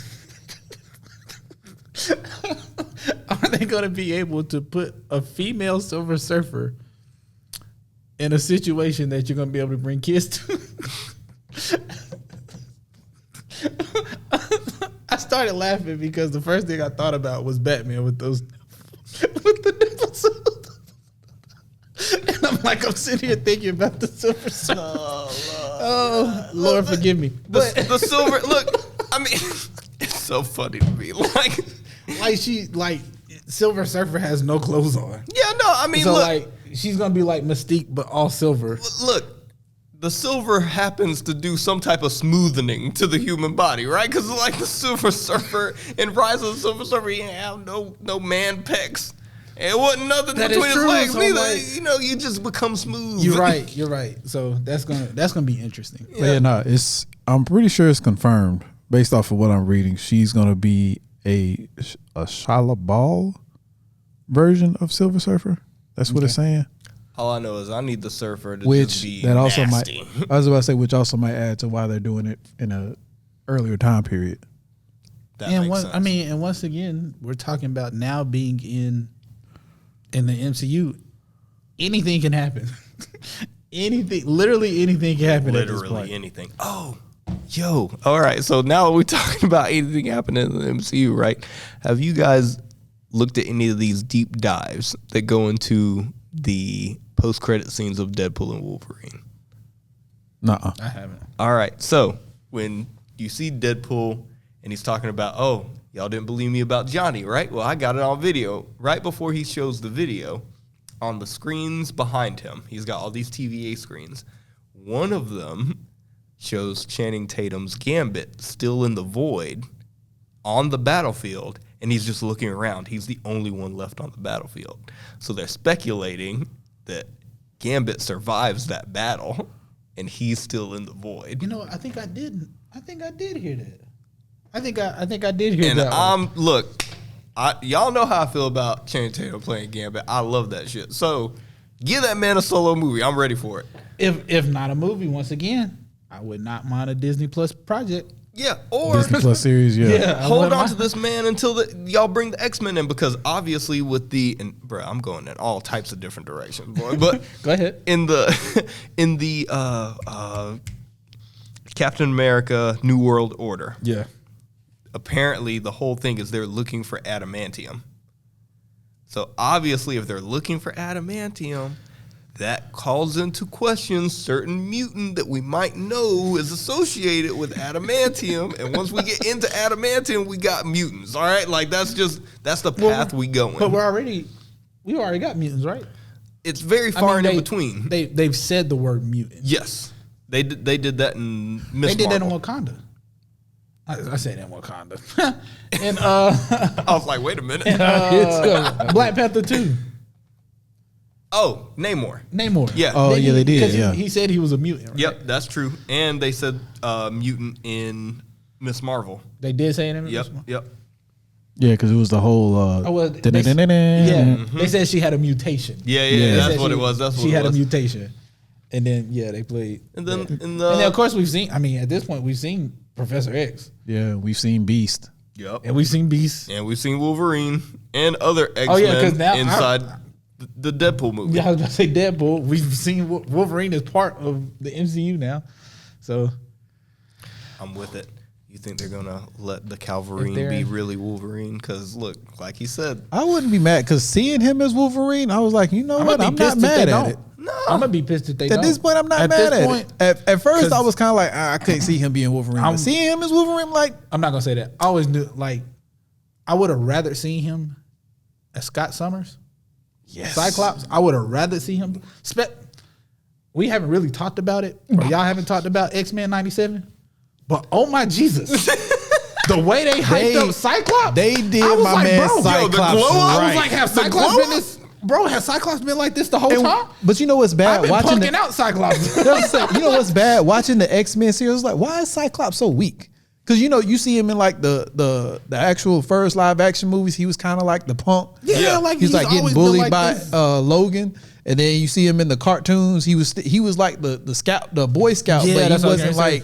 Are they going to be able to put a female Silver Surfer in a situation that you're going to be able to bring kids to? I started laughing because the first thing I thought about was Batman with those with the nipples. And I'm like, I'm sitting here thinking about the Silver Surfer. Oh, Lord, forgive me. But The Silver, look, I mean, it's so funny to me. Like Silver Surfer has no clothes on. yeah, no, I mean, So look, like she's gonna be like Mystique, but all silver. look, the Silver happens to do some type of smoothing to the human body, right? Because like the Silver Surfer in Rise of the Silver Surfer, he didn't have no man pecs. It wasn't nothing That is between his true, legs so, neither. like- You just become smooth. You're right. So that's gonna be interesting. Yeah, no, I'm pretty sure it's confirmed based off of what I'm reading. She's gonna be a Shala Ball version of Silver Surfer. That's what it's saying. All I know is I need the Surfer to just Which be that also nasty. might. I was about to say, which also might add to why they're doing it in a earlier time period. That And makes sense. and once again, we're talking about now being in the MCU. Anything can happen. Literally anything can happen at this Literally point. anything. Oh, yo. All right. So now we're talking about anything happening in the MCU, right? Have you guys looked at any of these deep dives that go into the post-credit scenes of Deadpool and Wolverine? Nuh-uh. I haven't. All right. So when you see Deadpool and he's talking about, oh, y'all didn't believe me about Johnny, right? Well, I got it on video. Right before he shows the video, on the screens behind him, he's got all these TVA screens. One of them shows Channing Tatum's Gambit still in the void on the battlefield, and he's just looking around. He's the only one left on the battlefield. So they're speculating that Gambit survives that battle, and he's still in the void. You know, I think I did hear that. I think I did hear And that. look, y'all know how I feel about Channing Tatum playing Gambit. I love that shit. So give that man a solo movie. I'm ready for it. If not a movie, once again, I would not mind a Disney Plus project. Yeah, or Disney Plus series, yeah. I hold wouldn't on to mind. this man until y'all bring the X-Men in, because obviously with bro, I'm going in all types of different directions, boy. But Go ahead. in the Captain America New World Order, Yeah. apparently the whole thing is they're looking for adamantium. So obviously if they're looking for adamantium, that calls into question certain mutant that we might know is associated with adamantium. And once we get into adamantium, we got mutants. All right, like that's the path we going. But we already got mutants, right? It's very far I mean, in between. They've said the word mutant. Yes, they did that in Miss They did that in Marvel. Wakanda. I said in Wakanda. And I was like, wait a minute. Black Panther 2. Oh, Namor. Yeah. Oh, yeah, they did, 'cause yeah. He said he was a mutant, right? Yep, that's true. And they said mutant in Miss Marvel. They did say it in Yep, this one? yep. Yeah, because it was the whole. Oh, well, they said she had a mutation. Yeah, Yeah. yeah, They that's said what she- it was. That's what she it had was. a mutation. And then, yeah, they played. And then that. in And then, the of course, we've seen, I mean, at this point, we've seen Professor X. Yeah, we've seen Beast. yep, And we've seen Beast. and we've seen Wolverine and other X-Men Oh, yeah, 'cause now inside the Deadpool movie. Yeah, I was about to say Deadpool. We've seen Wolverine as part of the MCU now. So, I'm with it. You think they're gonna let the Calverine they're- be really Wolverine? Because look, like he said, I wouldn't be mad because seeing him as Wolverine, I was like, you know what? gonna I'm be not pissed if they mad at don't. it. no. I'm going to be pissed if they At don't. this point, I'm not mad this at point, it. At first, 'cause- I was kind of like, I couldn't see him being Wolverine. I'm- But seeing him as Wolverine, I'm like, I'm not going to say that. I always knew, like, I would have rather seen him as Scott Summers. yes. Cyclops, I would have rather see him. We haven't really talked about it, or y'all haven't talked about X-Men 97. But oh my Jesus, the way they hyped up Cyclops, They did I was my like, man bro, Cyclops the glow up, I right. was like, have The Cyclops glow been this? Bro, has Cyclops been like this the whole And- time? but you know what's I've bad? been Watching punking the, out Cyclops. you know what's bad? Watching the X-Men series, like, why is Cyclops so weak? Because you know, you see him in like the actual first live action movies, he was kind of like the punk. Yeah, like he's like getting always been bullied like by this. Logan, and then you see him in the cartoons. He was like the scout, the Boy Scout, Yeah, but that's he what I was wasn't gonna say. like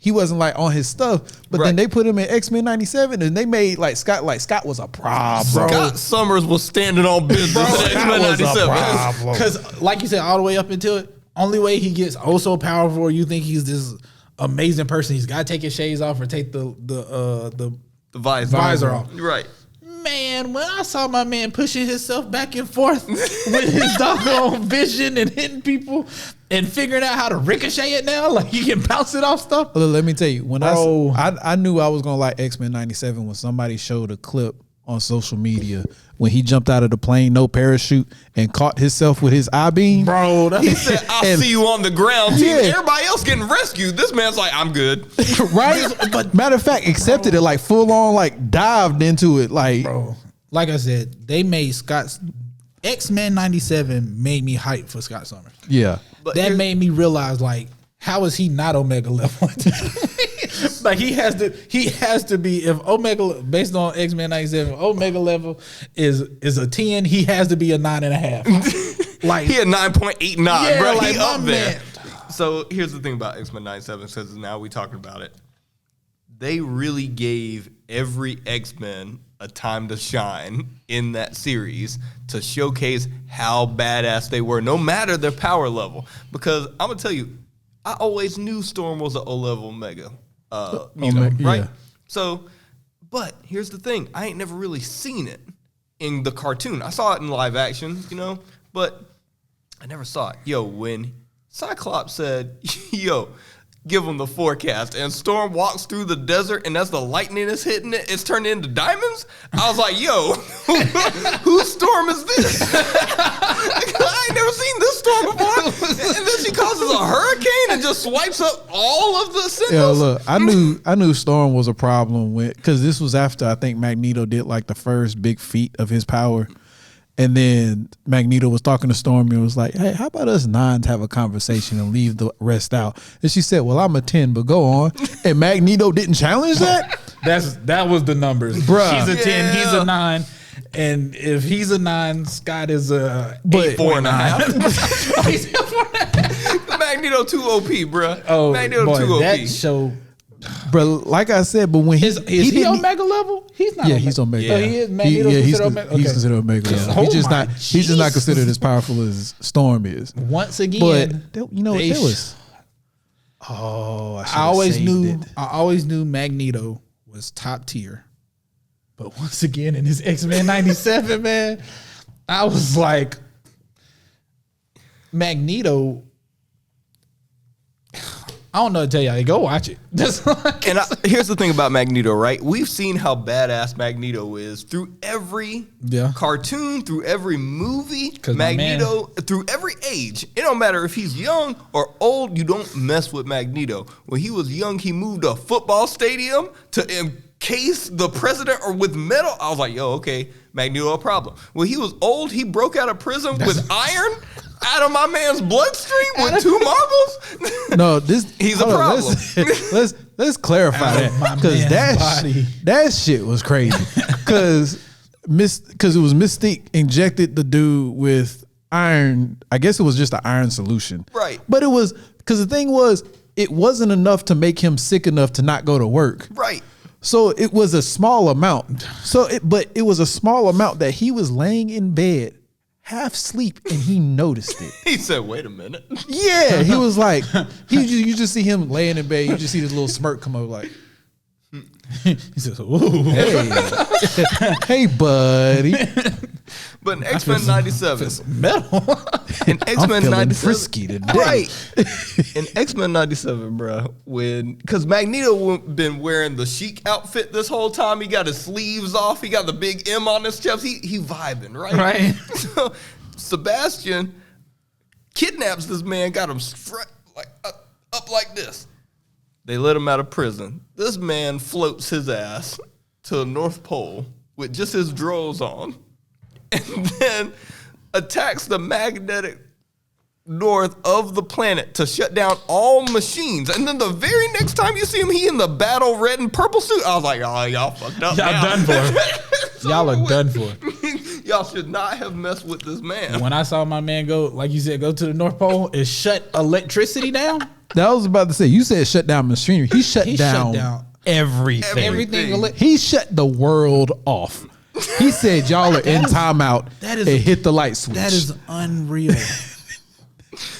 he wasn't like on his stuff. But Right. then they put him in X-Men '97, and they made like Scott was a problem, bro. Scott Summers was standing on business in Scott X-Men was a 97. problem. Because, like you said, all the way up until it, only way he gets oh so powerful, you think he's this amazing person. He's got to take his shades off or take the The visor. visor off. Right. Man, when I saw my man pushing himself back and forth with his doggone vision and hitting people and figuring out how to ricochet it now, like he can bounce it off stuff. Let me tell you, when Bro. I knew I was gonna like X-Men '97 when somebody showed a clip on social media when he jumped out of the plane, no parachute, and caught himself with his I-beam. Bro, He that's said, I'll And- see you on the ground. Team. Yeah. Everybody else getting rescued. This man's like, I'm good. Right? But matter of fact, accepted it, like full on, like dived into it, like bro. Like I said, they made Scott's X-Men 97 made me hype for Scott Summers. yeah. But That here's- made me realize, like, how is he not Omega level? Like he has to be, if Omega, based on X-Men 97, Omega level is a 10, he has to be a 9.5. Like He had 9.89, Yeah, bro. like, He my up there. man. So here's the thing about X-Men 97, because now we talking about it. They really gave every X-Men a time to shine in that series to showcase how badass they were, no matter their power level. Because I'm gonna tell you, I always knew Storm was an O-level Omega, Omega, right? yeah. So, but here's the thing: I ain't never really seen it in the cartoon. I saw it in live action, but I never saw it. Yo, when Cyclops said, "Yo, give him the forecast," and Storm walks through the desert, and as the lightning is hitting it, it's turned into diamonds. I was like, "Yo, whose Storm is this?" I ain't never seen this Storm before. And then she causes a hurricane and just swipes up all of the Yeah, Sentinels. look, I knew Storm was a problem with, because this was after I think Magneto did like the first big feat of his power. And then Magneto was talking to Storm and was like, "Hey, how about us nines have a conversation and leave the rest out?" And she said, "Well, I'm a 10, but go on." And Magneto didn't challenge that. that was the numbers. Bruh. She's a 10, he's Yeah. a 9. And if he's a 9, Scott is a But 4.5. He's a 4.5. Magneto 2 OP, bruh. Oh, Magneto boy, 2 OP. that show. But like I said, but when Is he didn't- Omega level? He's not. Yeah, he's Omega. Oh, he is. Magneto's he's considered Omega. he's Okay. considered Omega. Yeah. He's just Oh my not. He's just not Jesus. considered as powerful as Storm is. Once again, But there they was. Oh, I always knew Magneto was top tier. But once again, in his X-Men 97, man, I was like, Magneto. I don't know what to tell y'all. Go watch it. That's like, And here's the thing about Magneto, right? We've seen how badass Magneto is through every Yeah. cartoon, through every movie. 'Cause my Magneto, through every age. It don't matter if he's young or old, you don't mess with Magneto. When he was young, he moved a football stadium to case the president or with metal. I was like, yo, okay, Magneto a problem. When he was old, he broke out of prison with iron out of my man's bloodstream with 2 marbles. No, He's a problem. Let's clarify that, because that shit was crazy. Because it was Mystique injected the dude with iron. I guess it was just an iron solution, right? But it was because the thing was, it wasn't enough to make him sick enough to not go to work, right? So it was a small amount. But it was a small amount that he was laying in bed, half sleep, and he noticed it. He said, "Wait a minute." Yeah, he was like, you just see him laying in bed. You just see this little smirk come over, like. He says, "Ooh, Hey, buddy." But in X-Men 97, metal." In X-Men 97, frisky today. Right? In X-Men 97, bro, because Magneto been wearing the chic outfit this whole time. He got his sleeves off. He got the big M on his chest. He vibing, right? Right. So Sebastian kidnaps this man, got him up like this. They let him out of prison. This man floats his ass to the North Pole with just his drawers on, and then attacks the magnetic north of the planet to shut down all machines. And then the very next time you see him, he in the battle red and purple suit. I was like, oh, y'all fucked up. Y'all now. done for. Y'all are done for. Y'all should not have messed with this man. When I saw my man go, like you said, go to the North Pole and shut electricity down. That was about to say. You said shut down machinery. He shut down everything. Everything. He shut the world off. He said, "Y'all are in timeout." And hit the light switch. That is unreal.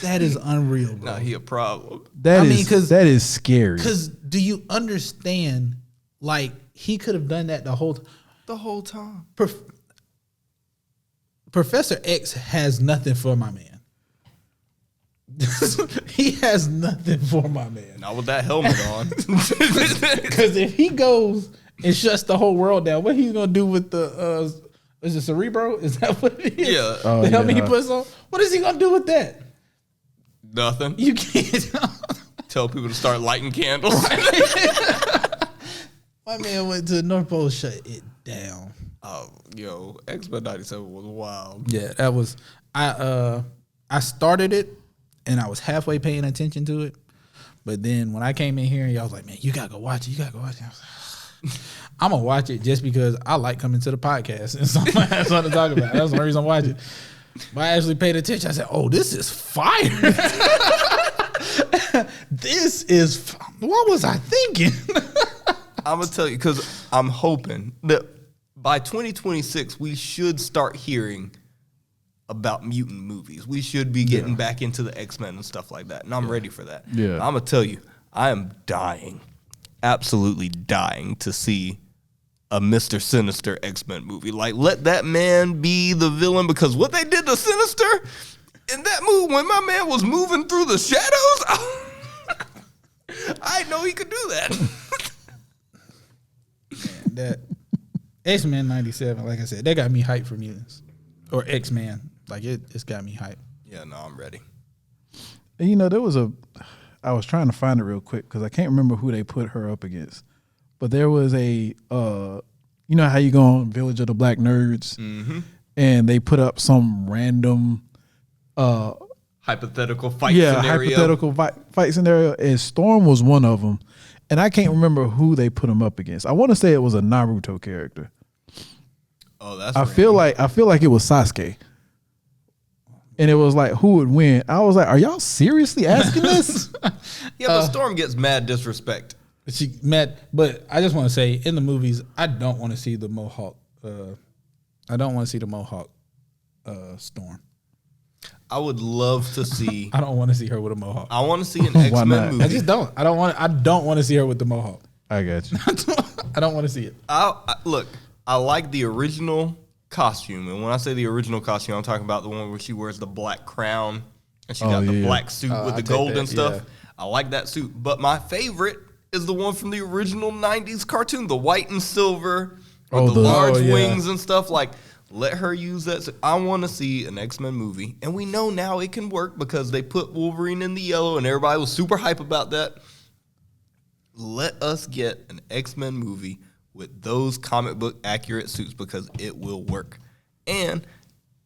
That is unreal, bro. Nah, he a problem. That is scary. Because do you understand? Like, he could have done that the whole time. Professor X has nothing for my man. He has nothing for my man. Not with that helmet on. Because if he goes and shuts the whole world down, what he's gonna do with the is it Cerebro? Is that what it is? Yeah. The helmet he puts on. What is he gonna do with that? Nothing. You can't tell people to start lighting candles. My man went to the North Pole, shut it down. Oh, yo, X-Men 97 was wild. Yeah, that was I started it and I was halfway paying attention to it. But then when I came in here and y'all was like, man, you gotta go watch it. I was like, I'm gonna watch it just because I like coming to the podcast and something has something to talk about. That's the only reason I'm watching. But I actually paid attention. I said, oh, this is fire. What was I thinking? I'm gonna tell you, because I'm hoping that by 2026 we should start hearing about mutant movies. We should be getting back into the X-Men and stuff like that, and I'm ready for that. Yeah. I'm gonna tell you, I am dying, absolutely dying to see a Mr. Sinister X-Men movie. Like, let that man be the villain, because what they did to Sinister in that movie when my man was moving through the shadows, I didn't know he could do that. Man, that X-Men 97, like I said, they got me hyped for mutants. Or X-Men. Like, it's got me hyped. Yeah, no, I'm ready. And I was trying to find it real quick because I can't remember who they put her up against. But there was you know how you go on Village of the Black Nerds? Mm-hmm. And they put up some random hypothetical fight scenario. And Storm was one of them. And I can't remember who they put him up against. I want to say it was a Naruto character. Oh, that's I feel like it was Sasuke. And it was like, who would win? I was like, are y'all seriously asking this? Yeah, but Storm gets mad disrespect. But I just want to say, in the movies, I don't want to see the Mohawk. I don't want to see the Mohawk Storm. I would love to see. I don't want to see her with a Mohawk. I want to see an X-Men movie. I just don't. I don't want to see her with the Mohawk. I got you. I don't want to see it. Look, I like the original costume, and when I say the original costume, I'm talking about the one where she wears the black crown and she got the black suit with the gold and stuff. Yeah. I like that suit, but my favorite is the one from the original 90s cartoon, the white and silver with the large wings and stuff. Like, let her use that. I want to see an X-Men movie, and we know now it can work because they put Wolverine in the yellow, and everybody was super hype about that. Let us get an X-Men movie with those comic book accurate suits because it will work. And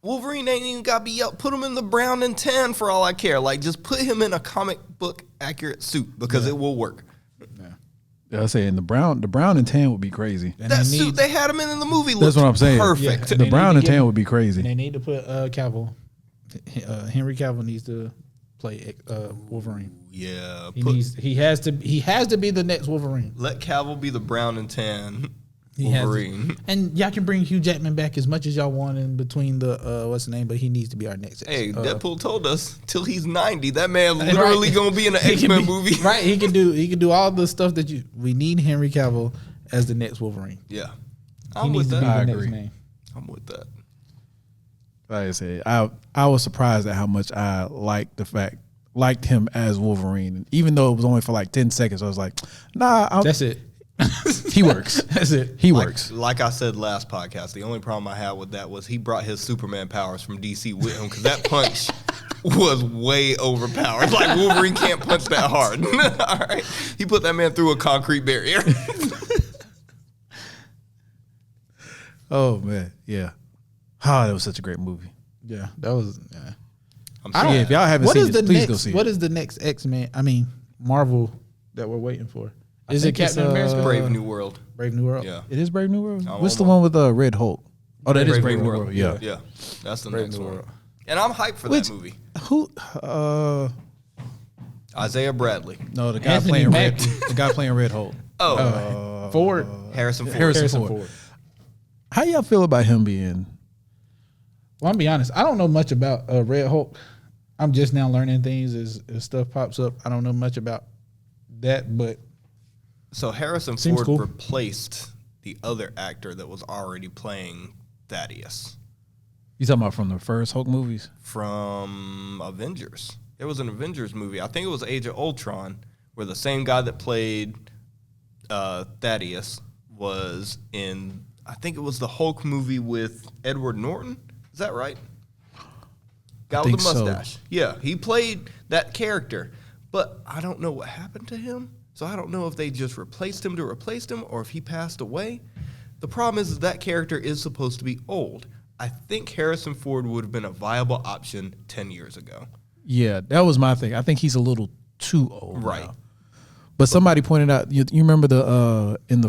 Wolverine ain't even got to be up. Put him in the brown and tan for all I care. Like, just put him in a comic book accurate suit because it will work. I was saying the brown and tan would be crazy. And That suit they had him in the movie That's looks what I'm saying. perfect. Yeah. The They brown need and to tan get- would be crazy. They need to put Cavill. Henry Cavill needs to play Wolverine. Yeah, He has to be the next Wolverine. let Cavill be the brown and tan He has to. Wolverine. And y'all can bring Hugh Jackman back as much as y'all want in between the what's the name, but he needs to be our next. Hey, Deadpool told us till he's 90, that man Right. literally gonna be in an He can X-Men be- movie. Right, he can do all the stuff that we need Henry Cavill as the next Wolverine. Yeah, He I'm needs with to be that. the I next agree. name. I'm with that. Like I said, I was surprised at how much I liked him as Wolverine. And even though it was only for like 10 seconds, I was like, nah, That's it. he works. That's it. He works. Like I said last podcast, the only problem I had with that was he brought his Superman powers from DC with him because that punch was way overpowered. Like, Wolverine can't punch that hard. All right, he put that man through a concrete barrier. Oh man, yeah. Oh, that was such a great movie. Yeah, that was. Yeah. I'm Yeah, if y'all haven't What seen is it, the please next? go see What it. is the next X-Men? I mean, Marvel that we're waiting for. Is it think it's, Captain America? Brave New World. Brave New World. Yeah, It is Brave New World. Oh, What's the almost. one with Red Hulk? Oh, that is Brave Brave New New World. World. Yeah. Yeah, that's the Brave next New one. World. And I'm hyped for Which- that movie. Who? Isaiah Bradley. No, the guy Anthony playing Red. Mackie. The guy playing Red Hulk. Oh, Ford. Harrison Ford. Harrison Ford. How y'all feel about him being? Well, I'm be honest. I don't know much about Red Hulk. I'm just now learning things as stuff pops up. I don't know much about that, but So Harrison Seems Ford cool. replaced the other actor that was already playing Thaddeus You talking about from the first Hulk movies? from Avengers. There was an Avengers movie. I think it was Age of Ultron, where the same guy that played Thaddeus was in. I think it was the Hulk movie with Edward Norton. Is that right? Guy with think the so. mustache. Yeah, he played that character, but I don't know what happened to him. So I don't know if they just replaced him to replace him or if he passed away. The problem is that character is supposed to be old. I think Harrison Ford would have been a viable option 10 years ago. Yeah, that was my thing. I think he's a little too old. Right. now. But somebody pointed out. You remember the in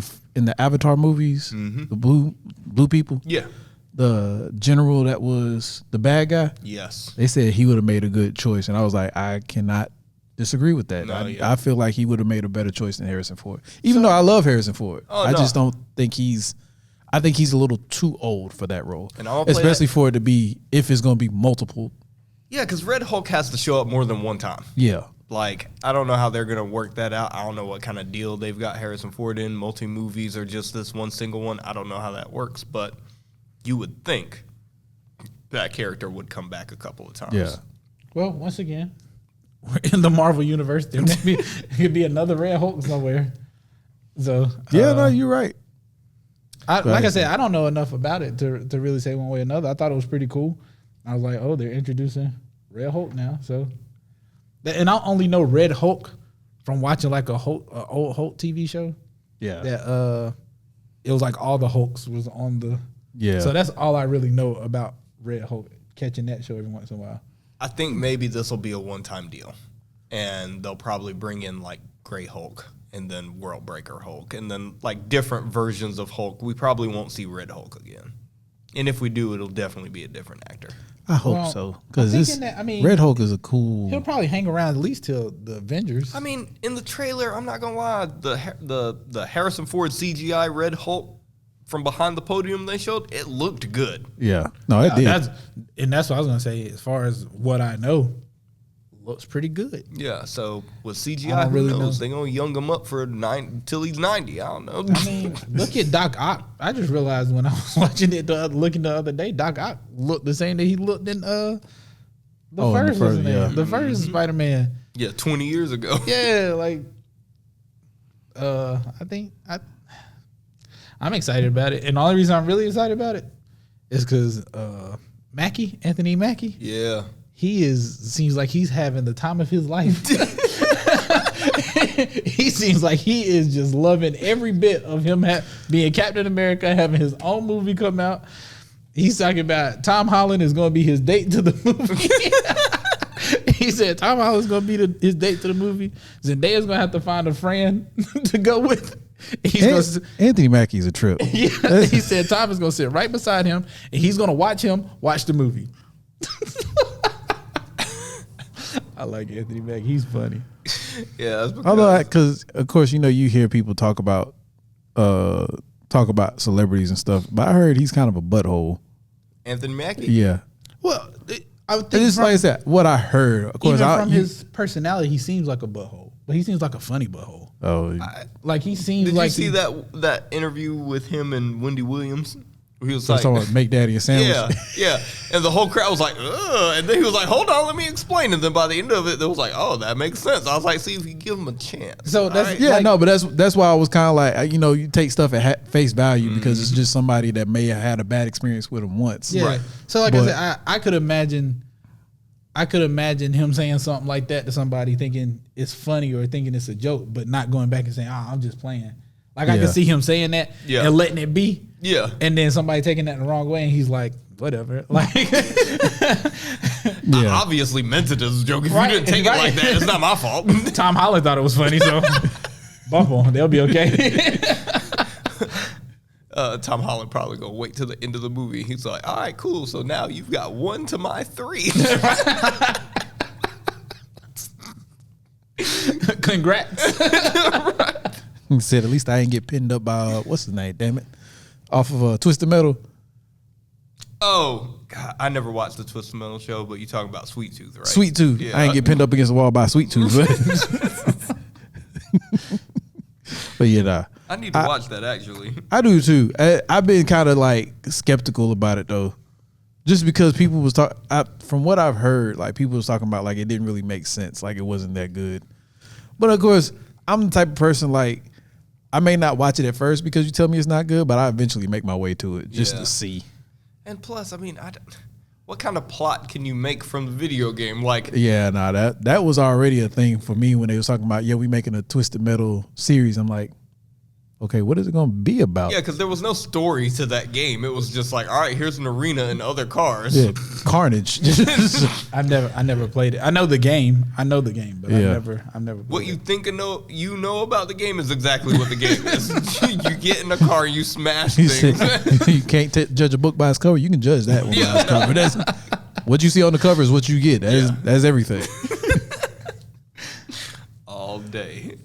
the Avatar movies, the blue people, Yeah. the general that was the bad guy. Yes. They said he would have made a good choice, and I was like, I cannot disagree with that. No, I feel like he would have made a better choice than Harrison Ford. Even though I love Harrison Ford, Oh, I no. just don't think I think he's a little too old for that role, And I'll play especially for it to be if it's going to be multiple. Yeah, because Red Hulk has to show up more than one time. Yeah, Like, I don't know how they're going to work that out. I don't know what kind of deal they've got Harrison Ford in, multi-movies or just this one single one. I don't know how that works, but you would think that character would come back a couple of times. yeah. well, once again, we're in the Marvel universe. There could be another Red Hulk somewhere. So Yeah, no, you're right. like I said, I don't know enough about it to really say one way or another. I thought it was pretty cool. I was like, oh, they're introducing Red Hulk now. So, and I only know Red Hulk from watching like a old Hulk TV show. Yeah, That it was like all the Hulks was on the. yeah. So that's all I really know about Red Hulk. Catching that show every once in a while. I think maybe this will be a one-time deal, and they'll probably bring in like Gray Hulk and then World Breaker Hulk and then like different versions of Hulk. We probably won't see Red Hulk again, and if we do, it'll definitely be a different actor. I hope Well, so I'm because thinking that- I mean, Red Hulk is a cool. He'll probably hang around at least till the Avengers. I mean, in the trailer, I'm not gonna lie, the Harrison Ford CGI Red Hulk from behind the podium they showed, it looked good. Yeah, no, it did. That's what I was gonna say. As far as what I know, looks pretty good. Yeah, so with I CGI, don't who really knows? know. They're gonna young him up for till he's 90. I don't know. I mean, look at Doc Ock. I just realized when I was watching it, looking the other day, Doc Ock looked the same that he looked in the first, first, yeah. the first Spider-Man. Yeah, 20 years ago. Yeah, like I think I'm excited about it, and the only reason I'm really excited about it is because Anthony Mackie, Yeah. seems like he's having the time of his life. he seems like he is just loving every bit of him being Captain America, having his own movie come out. He's talking about Tom Holland is going to be his date to the movie. He said Tom Holland's going to be his date to the movie. Zendaya's going to have to find a friend to go with. Anthony Mackie's a trip. Yeah, he said Tom is going to sit right beside him, and he's going to watch the movie. I like Anthony Mackie. He's funny. Yeah, that's because Although, because of course, you hear people talk about celebrities and stuff, but I heard he's kind of a butthole. Anthony Mackie. Yeah. Well, I would And think it's like I said, what I heard. Of course, even from his personality, he seems like a butthole, but he seems like a funny butthole. Oh, Like he seems Did like you see that interview with him and Wendy Williams? Where he was like, someone make daddy a sandwich. yeah, and the whole crowd was like, ugh, and then he was like, hold on, let me explain. And then by the end of it, they was like, oh, that makes sense. I was like, see if you give him a chance. So that's All Yeah, no, but that's why I was kind of like, you take stuff at face value because it's just somebody that may have had a bad experience with him once. Yeah. Right. So like But- I said, I could imagine him saying something like that to somebody thinking it's funny or thinking it's a joke, but not going back and saying, "Oh, I'm just playing." Like I Yeah. can see him saying that Yeah. and letting it be. Yeah. And then somebody taking that the wrong way, and he's like, "Whatever." Like, I obviously meant it as a joke. If Right, you didn't take right. it like that, it's not my fault. Tom Holland thought it was funny, so bump on. They'll be okay. Tom Holland probably gonna wait till the end of the movie. He's like, all right, cool. So now you've got 1 to my 3. Congrats. He said, at least I ain't get pinned up by, what's his name, damn it, off of Twisted Metal. Oh, God, I never watched the Twisted Metal show, but you talking about Sweet Tooth, right? Sweet Tooth. Yeah. I ain't get pinned up against the wall by Sweet Tooth. But yeah, nah. I need to watch that, actually. I do too. I've been kind of like skeptical about it though, just because people was from what I've heard, like people was talking about like it didn't really make sense, like it wasn't that good. But of course, I'm the type of person like I may not watch it at first because you tell me it's not good, but I eventually make my way to it just Yeah. to see. And plus, I mean, what kind of plot can you make from the video game? Like, Yeah, nah, that was already a thing for me when they was talking about we making a Twisted Metal series. I'm like, okay, what is it gonna be about? yeah, because there was no story to that game. It was just like, all right, here's an arena and other cars. Yeah, carnage. I never played it. I know the game, but Yeah. I've never played What you it. think you know about the game is exactly what the game is. You get in a car, you smash He things. said, you can't judge a book by its cover. You can judge that one Yeah. by its cover. That's what you see on the cover is what you get. That's everything. All day.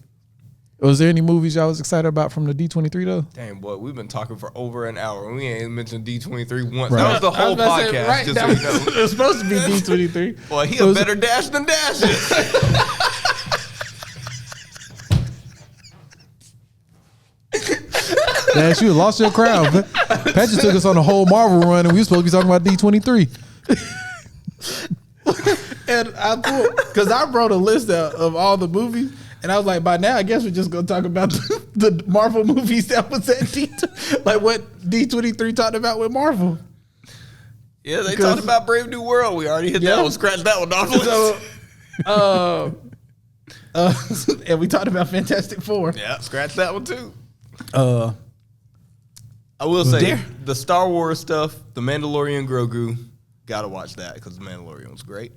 Was there any movies y'all was excited about from the D23 though? Damn, boy, we've been talking for over an hour and we ain't mentioned D23 once. Right. That was the I was whole about to say, podcast, right, just that so you know. was- it was supposed to be D23. Boy, he It a was- better dash than Dash is. Dash, you lost your crown. Pat just took us on a whole Marvel run and we were supposed to be talking about D23. And I thought, because I wrote a list of all the movies, and I was like, by now, I guess we're just going to talk about the Marvel movies that was at like what D23 talked about with Marvel. Yeah, they Because- talked about Brave New World. We already hit Yeah. that one. Scratch that one off the list. So, and we talked about Fantastic Four. Yeah, scratch that one too. Uh, I will say there- the Star Wars stuff, The Mandalorian Grogu, gotta watch that because The Mandalorian was great.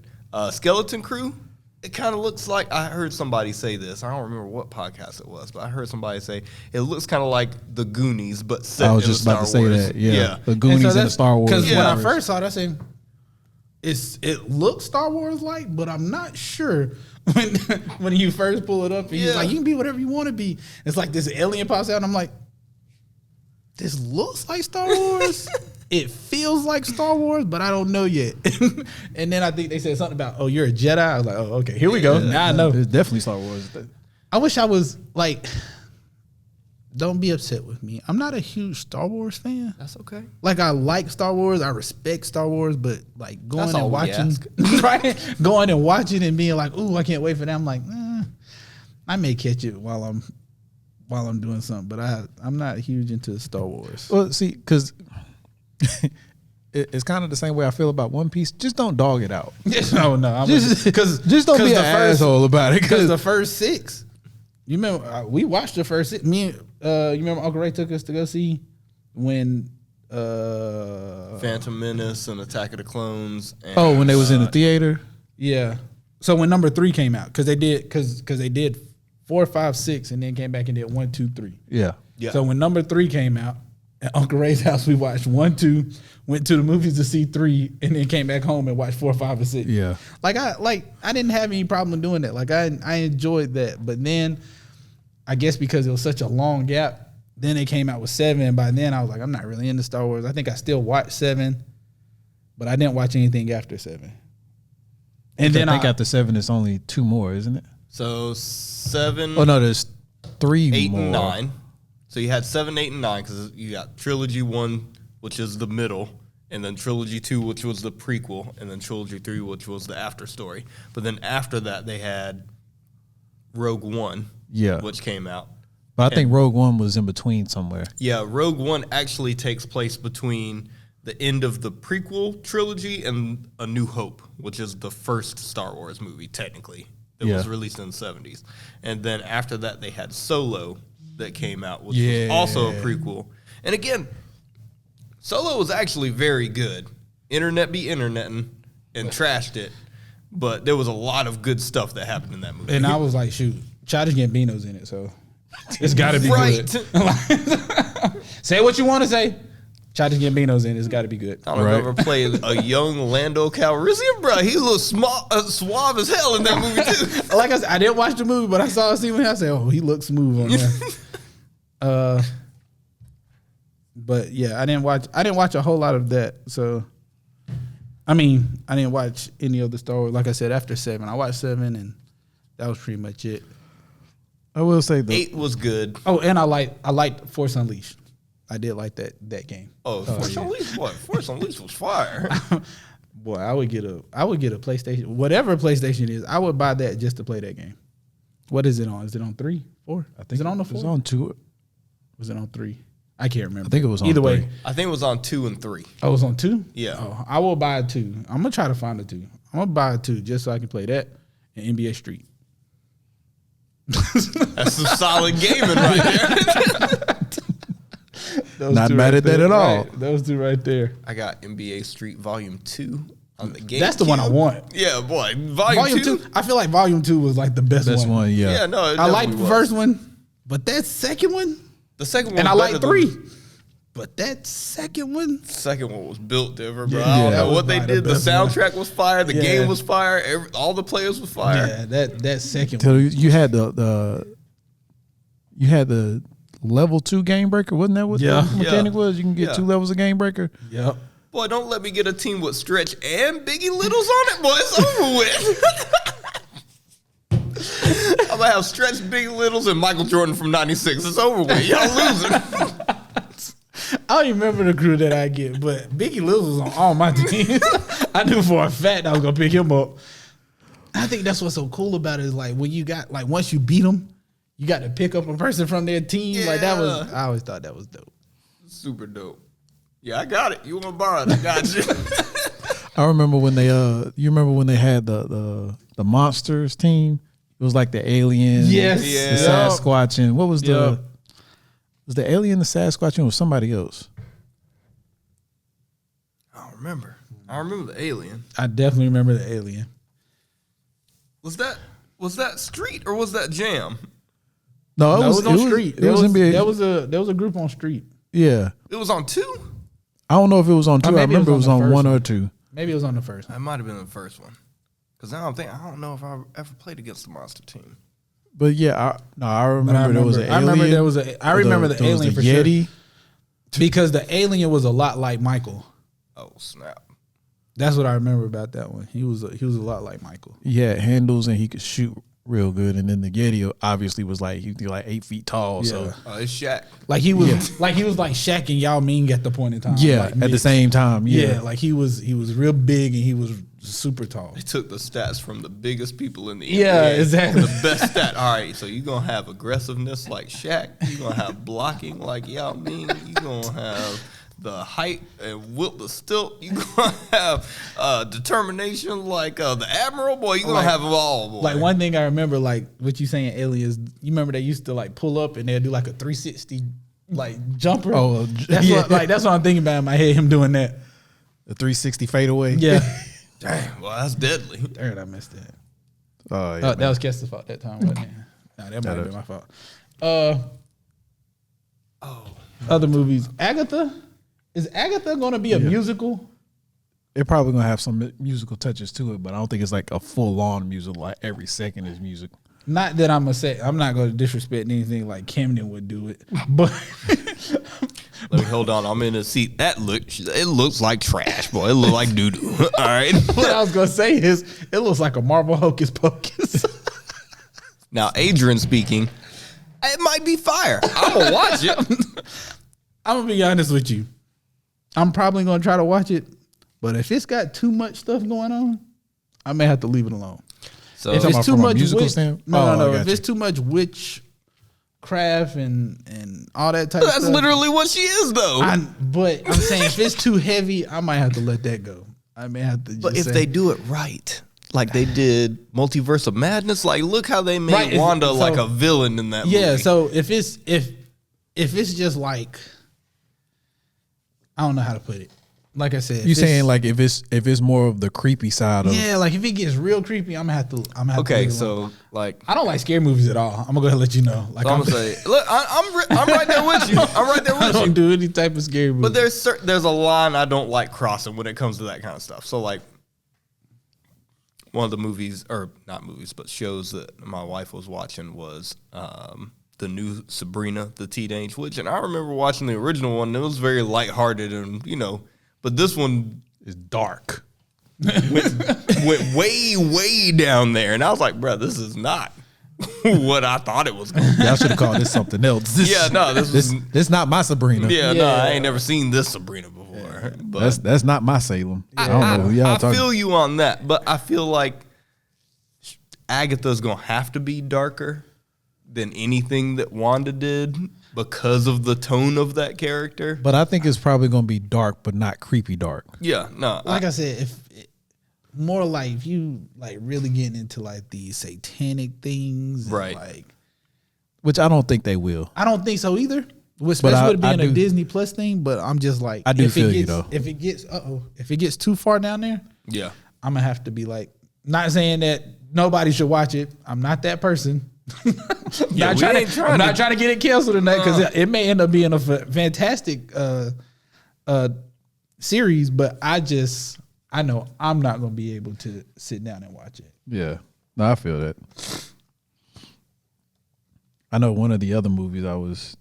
Skeleton Crew, it kind of looks like, I heard somebody say this. I don't remember what podcast it was, but I heard somebody say it looks kind of like The Goonies, but set I was in just the about to Star say Wars. that. Yeah. The and Goonies so and the that's- Star Wars. Because when I universe. first saw it, I said, it looks Star Wars like, but I'm not sure. When you first pull it up, and he's Yeah. like, you can be whatever you want to be. It's like this alien pops out, and I'm like, this looks like Star Wars. It feels like Star Wars, but I don't know yet. And then I think they said something about, oh, you're a Jedi. I was like, oh, okay, here we go. Now I know. It's definitely Star Wars. I wish I was like, don't be upset with me. I'm not a huge Star Wars fan. That's okay. Like I like Star Wars, I respect Star Wars, but like going That's all and we watching, ask. right? Going and watching and being like, "Ooh, I can't wait for that." I'm like, I may catch it while I'm doing something, but I'm not huge into Star Wars. Well, see, because it's kind of the same way I feel about One Piece. Just don't dog it out. No, I'm Just don't be an asshole about it. Because Because the first 6 You remember we watched the first. You remember Uncle Ray took us to go see when Phantom Menace and Attack of the Clones. And, Oh, when they was in the theater. Yeah. So when number 3 came out, because they did 4, 5, 6, and then came back and did 1, 2, 3. Yeah. Yeah. So when number 3 came out at Uncle Ray's house, we watched 1, 2, went to the movies to see 3, and then came back home and watched 4, 5, and 6. Yeah. I didn't have any problem doing that. Like I enjoyed that. But then I guess because it was such a long gap, then they came out with 7, and by then I was like, I'm not really into Star Wars. I think I still watched 7, but I didn't watch anything after 7. And then I think after 7, it's only 2 more, isn't it? So 7, Oh no, there's 3 8, more. and 9. So you had 7, 8, and 9 because you got Trilogy 1, which is the middle, and then Trilogy 2, which was the prequel, and then Trilogy 3, which was the after story. But then after that, they had Rogue One, Yeah. which came out. But I think Rogue One was in between somewhere. Yeah, Rogue One actually takes place between the end of the prequel trilogy and A New Hope, which is the first Star Wars movie, technically, that was Yeah. released in the 70s. And then after that, they had Solo that came out, which Yeah. was also a prequel. And again, Solo was actually very good. Internet be interneting and trashed it, but there was a lot of good stuff that happened in that movie. And I was like, shoot, Childish Gambino's in it, so it's got to be Right. good. Say what you want to say. Childish Gambino's in it. It's got to be good. I don't know if ever played a young Lando Calrissian, bro. He looked suave as hell in that movie too. Like I said, I didn't watch the movie, but I saw a scene when I said, "Oh, he looks smooth on there." But yeah, I didn't watch a whole lot of that. So, I mean, I didn't watch any of the Star Wars. Like I said, after 7, I watched 7, and that was pretty much it. I will say 8 was good. Oh, and I liked Force Unleashed. I did like that game. Oh, Force Unleashed, what? Force Unleashed was fire. Boy, I would get a PlayStation, whatever PlayStation is. I would buy that just to play that game. What is it on? Is it on 3, 4? I think is it on the 4? It's on 2. Was it on 3? I can't remember. I think it was on either 3. way. I think it was on 2 and 3. Oh, it was on 2? Yeah. Oh, I will buy a 2. I'm gonna try to find a 2. I'm gonna buy a 2 just so I can play that and NBA Street. That's some solid gaming right there. Not mad at that at all. Right, those 2 right there. I got NBA Street Volume 2 on the game. That's the one I want. Yeah, boy. Volume 2? I feel like Volume 2 was like the best Best one. one, yeah. Yeah, no, it I liked definitely the was. first one, but that second one, The second one and I was like better 3, than- but that second one, The second one was built different, bro. Yeah, I don't that know was what they probably did. the The best one. soundtrack was fire. The Yeah. game was fire. All the players was fire. yeah, that second So one. you had the level 2 game breaker, wasn't that what Yeah. the mechanic Yeah. was? You can get Yeah. 2 levels of game breaker. Yep. Boy, don't let me get a team with Stretch and Biggie Littles on it, boy. It's over with. I'm going to have Stretch, Biggie Littles, and Michael Jordan from 96. It's over with. Y'all losing. I don't even remember the crew that I get, but Biggie Littles was on all my teams. I knew for a fact I was gonna pick him up. I think that's what's so cool about it is like when you got like once you beat them, you got to pick up a person from their team. Like that was, I always thought that was dope. Super dope. Yeah, I got it. You want to borrow it? I got you. I remember when they you remember when they had the monsters team? It was like the alien, Yes. the Yeah. Sasquatch, and what was the Yep. was the alien the Sasquatch and was somebody else? I don't remember. I remember the alien. I definitely remember the alien. Was that Street or was that Jam? No, It was on Street. It was NBA. There was a group on Street. Yeah, It was on 2? I don't know if it was on 2. I maybe it remember it was was on the on first 1 or one. 2. Maybe it was on the first one. That might have been the first one. Because I don't know if I ever played against the monster team. But yeah, I remember there was an alien. I remember there was a. I remember the there was alien the for Yeti. sure because the alien was a lot like Michael. Oh, snap. That's what I remember about that one. He was a lot like Michael. He had handles and he could shoot real good. And then the Yeti obviously was like he was like 8 feet tall. So Oh, it's Shaq. Like he was like Shaq and Yao Ming at the point in time. yeah, like at the mixed. same time. Yeah, like he was real big and he was super tall. They took the stats from the biggest people in the Yeah, NBA. exactly. The best stat. All right, so you're going to have aggressiveness like Shaq. You're going to have blocking like Yao Ming. You're going to have the height and will the stilt. You gonna have determination like the Admiral, boy. You gonna have them all, boy. Like one thing I remember, like what you saying, Aliens. You remember they used to like pull up and they'd do like a 360 like jumper. Oh, that's yeah. that's what I'm thinking about in my head. Him doing that. The 360 fadeaway. Yeah. Dang, well, that's deadly. Darn, I missed that. Oh, yeah. That was Kester's fault that time, wasn't it? Nah, that might have been my fault. Other movies. Agatha? Is Agatha going to be a musical? They're probably gonna have some musical touches to it, but I don't think it's like a full on musical. Like every second is music. Not that I'm gonna say. I'm not going to disrespect anything like Camden would do it, but Let me hold on. I'm in a seat. It looks like trash, boy. It looks like doo doo. All right. what I was going to say is it looks like a Marvel Hocus Pocus. Now, Adrian speaking. It might be fire. I'm gonna watch it. I'm going to be honest with you. I'm probably going to try to watch it, but if it's got too much stuff going on, I may have to leave it alone. So If talking it's about too from a much musical witch, standpoint? no, Oh, I no. got If you. it's too much witchcraft and all that type of that's stuff. literally what she is, though. But I'm saying if it's too heavy, I might have to let that go. I may have to just But if say, they do it right, like they did Multiverse of Madness, like look how they made Right, if- Wanda so- like a villain in that movie. yeah, so if it's just like I don't know how to put it. Like I said, You if saying it's- like if it's more of the creepy side of yeah, like if it gets real creepy, I'm gonna have to leave Okay, it alone. so like I don't like scary movies at all. I'm gonna go ahead and let you know. Like I'm gonna say, look, I'm right there with you. I'm right there I with you. don't do any type of scary movie. But there's a line I don't like crossing when it comes to that kind of stuff. So like one of the movies, or not movies, but shows that my wife was watching was the new Sabrina, the Teenage Witch, and I remember watching the original one. And it was very lighthearted, and but this one is dark. went way down there, and I was like, bro, this is not what I thought it was going to be. Y'all should have called this something else. Yeah, no, this not my Sabrina. Yeah, no, Yeah. I ain't never seen this Sabrina before. But That's not my Salem. I don't know who y'all I talking. feel you on that, but I feel like Agatha's gonna have to be darker than anything that Wanda did because of the tone of that character. But I think it's probably gonna be dark, but not creepy dark. Yeah, no, like I said, if more like if you like really getting into like these satanic things, and, Right. Like Which I don't think they will. I don't think so either. Especially I- with it I being a do- Disney Plus thing, but I'm just like I do if it feel you, gets- though. If it gets too far down there, yeah. I'm gonna have to be like, not saying that nobody should watch it. I'm not that person. Yeah, not we trying ain't to, trying I'm to- not trying to get it canceled or not because it may end up being a fantastic series, but I know I'm not gonna be able to sit down and watch it. Yeah, no, I feel that. I know one of the other movies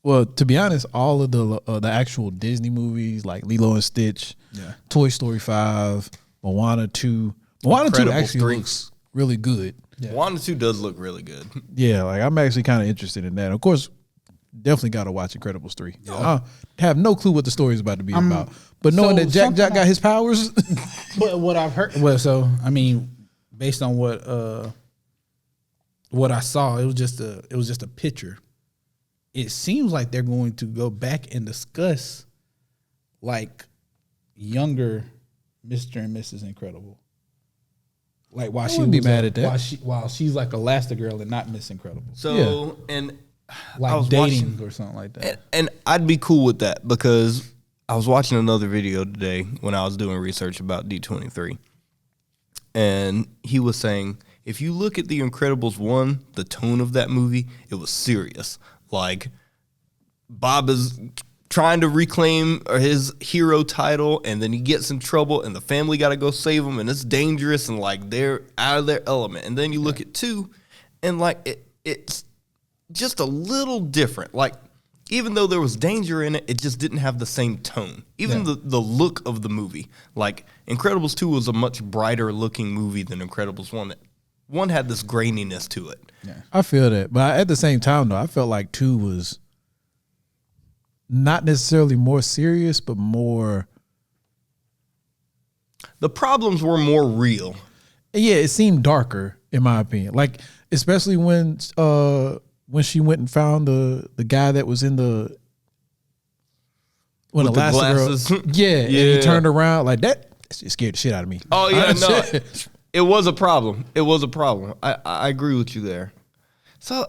well, to be honest, all of the actual Disney movies like Lilo and Stitch, Yeah. Toy Story 5, Moana 2. Moana 2 Incredibles actually 3. looks really good. Yeah. Wanda 2 does look really good. Yeah, like I'm actually kind of interested in that. Of course, definitely got to watch Incredibles 3. I have no clue what the story is about to be about. But knowing so that Jack something got his powers, But what I've heard, so I mean, based on what I saw, it was just a picture. It seems like they're going to go back and discuss like younger Mr. and Mrs. Incredible. Like while she wouldn't be was mad at that. while she's like Elastigirl and not Miss Incredible. So and I Like was dating watching- or something like that. And I'd be cool with that because I was watching another video today when I was doing research about D23. And he was saying, if you look at The Incredibles 1, the tone of that movie, it was serious. Like, Bob is trying to reclaim his hero title, and then he gets in trouble, and the family got to go save him, and it's dangerous, and, like, they're out of their element. And then you look at 2, and, like, it's just a little different. Like, even though there was danger in it, it just didn't have the same tone. Even the look of the movie. Like, Incredibles 2 was a much brighter looking movie than Incredibles 1. One had this graininess to it. I feel that. But at the same time, though, I felt like 2 was not necessarily more serious, but more. The problems were more real. Yeah, it seemed darker, in my opinion. Like, especially when she went and found the guy that was in the when With the glasses. Elastigirl, yeah, and Yeah. he turned around like that. It scared the shit out of me. Oh yeah, no, it was a problem. It was a problem. I agree with you there. So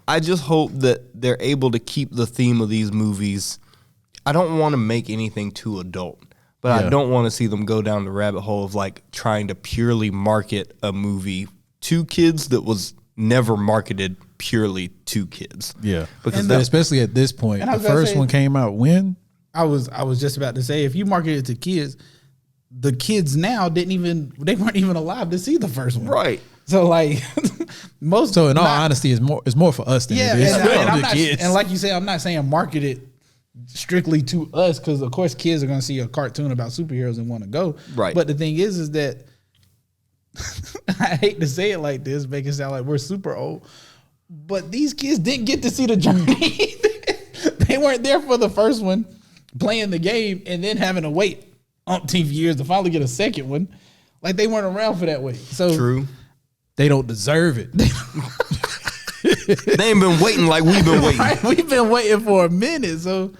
I just hope that they're able to keep the theme of these movies. I don't want to make anything too adult, but I Yeah. don't want to see them go down the rabbit hole of like trying to purely market a movie to kids that was never marketed purely to kids. Yeah, Because and especially at this point, And I the was gonna first say- one came out when. I was just about to say, if you market it to kids, the kids now they weren't even alive to see the first one. Right. So like most. So in all not- honesty, it's more for us than yeah, it is and, for and I'm the not, kids. and like you say, I'm not saying market it strictly to us because of course kids are going to see a cartoon about superheroes and want to go. Right. But the thing is that I hate to say it like this, make it sound like we're super old, but these kids didn't get to see the journey. They weren't there for the first one, playing the game and then having to wait umpteen years to finally get a second one. Like they weren't around for that way. So True. They don't deserve it. They ain't been waiting like we've been waiting. Right? We've been waiting for a minute, so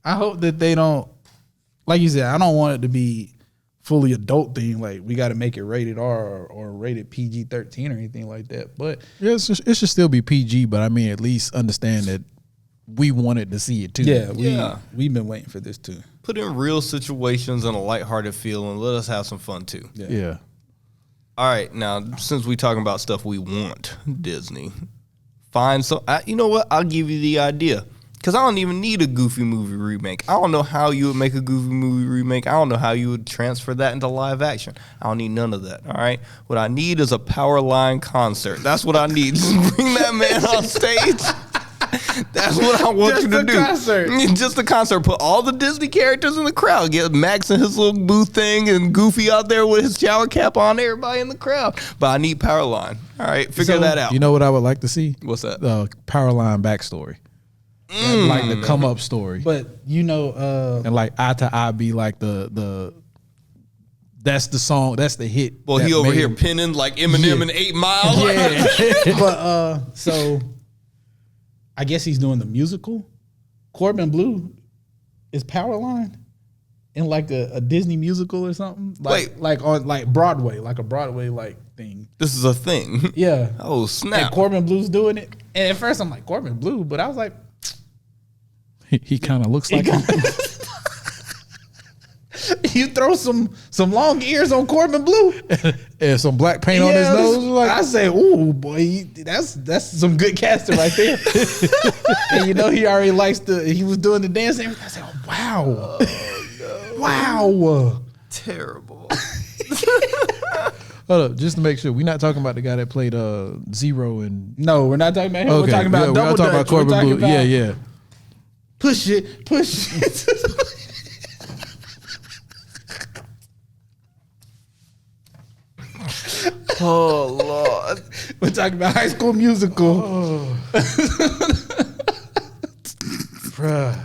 I hope that they don't. Like you said, I don't want it to be fully adult thing. Like we got to make it rated R or rated PG-13 or anything like that. But Yeah, it should still be PG, but I mean, at least understand that we wanted to see it too. yeah, we've been waiting for this too. Put in real situations and a lighthearted feel and let us have some fun too. Yeah. All right, now since we talking about stuff we want, Disney, find some. You know what? I'll give you the idea because I don't even need a Goofy movie remake. I don't know how you would make a Goofy movie remake. I don't know how you would transfer that into live action. I don't need none of that. All right, what I need is a Powerline concert. That's what I need. Just bring that man on stage. That's what I want Just you to a do. concert. Just a concert. Put all the Disney characters in the crowd. Get Max in his little booth thing and Goofy out there with his shower cap on. Everybody in the crowd. But I need Powerline. All right, figure that out. You know what I would like to see? What's that? The Powerline backstory. Like the come up story. But And like Eye to Eye be like the that's the song, that's the hit. Well, that he over made here him- pinning like Eminem Yeah. in 8 Mile. Yeah. but so I guess he's doing the musical. Corbin Blue is Powerline in like a Disney musical or something. Wait. like on like Broadway, like a Broadway like thing. This is a thing. Yeah. Oh, And snap. Corbin Blue's doing it. And at first I'm like, Corbin Blue, but I was like, he kind of looks like him. you throw some long ears on Corbin Blue. And some black paint on his Yeah, nose. Like, I say, ooh boy, that's some good casting right there. And he already likes he was doing the dance and everything. I said, oh, wow. Wow. Terrible. hold up, just to make sure, we're not talking about the guy that played Zero and. No, we're not talking about him. Okay, We're talking about we're Double not talking Dutch. about Corbin We're talking Blue. about Yeah. Push it. Oh, Lord. We're talking about High School Musical. Bruh.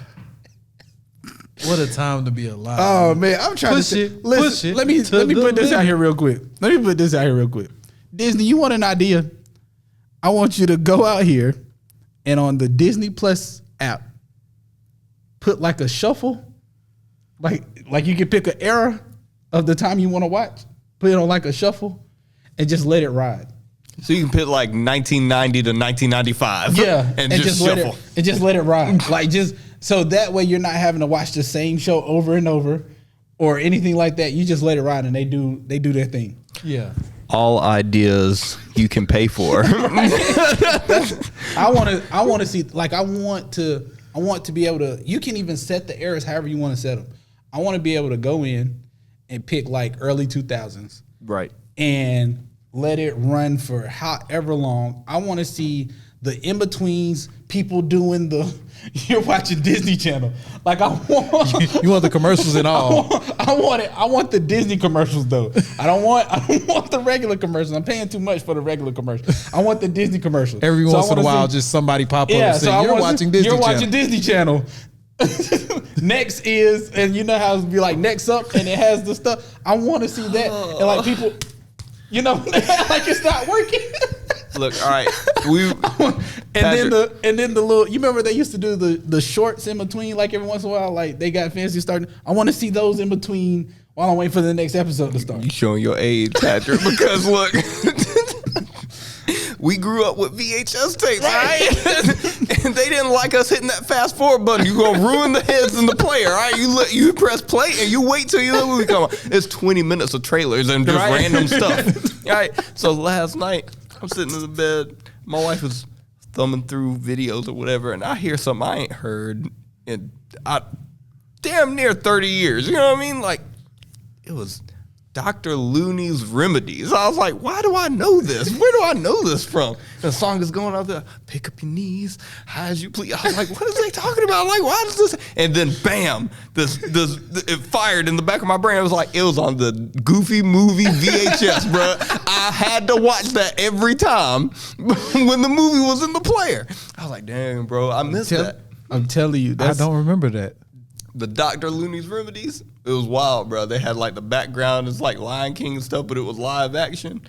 What a time to be alive. Oh man, I'm trying Push to it, listen, push it Let me to put the this out limit. here real quick. Disney, you want an idea? I want you to go out here and on the Disney Plus app, put like a shuffle, like you can pick an era of the time you want to watch, put it on like a shuffle, and just let it ride. So you can put like 1990 to 1995. Yeah, And just shuffle. let it ride. Like just so that way you're not having to watch the same show over and over or anything like that. You just let it ride and they do their thing. Yeah. All ideas you can pay for. I want to see like I want to be able to. You can even set the eras however you want to set them. I want to be able to go in and pick like early 2000s Right. and let it run for however long. I want to see the in betweens, people doing the. You're watching Disney Channel, like I want. You want the commercials and all. I want it. I want the Disney commercials though. I don't want the regular commercials. I'm paying too much for the regular commercials. I want the Disney commercials. Every So I once in a wanna while, see- just somebody pop up yeah. and say, So I you're wanna watching see- Disney You're Channel. watching Disney Channel. Next is, and you know how it be like next up, and it has the stuff. I want to see that, and like people, like it's not working. Look, all right. We And then the little, you remember they used to do the shorts in between, like every once in a while, like they got fancy starting. I want to see those in between while I'm waiting for the next episode to start. You showing your age, Patrick, because look, we grew up with VHS tapes, right? And they didn't like us hitting that fast forward button. You're gonna ruin the heads in the player, right? You press play and you wait till the movie come on. It's 20 minutes of trailers and just random stuff. All right. So last night I'm sitting in the bed. My wife was thumbing through videos or whatever, and I hear something I ain't heard in damn near 30 years. You know what I mean? Like, it was Dr. Looney's Remedies. I was like, why do I know this? Where do I know this from? And the song is going out there, pick up your knees, high as you please. I was like, what is they talking about? Like, why does this? And then bam, this it fired in the back of my brain. It was like, it was on the Goofy Movie VHS, bro. I had to watch that every time when the movie was in the player. I was like, dang, bro, I missed that. I'm telling you, I don't remember that. The Dr. Looney's Remedies, it was wild, bro. They had like the background is like Lion King and stuff, but it was live action.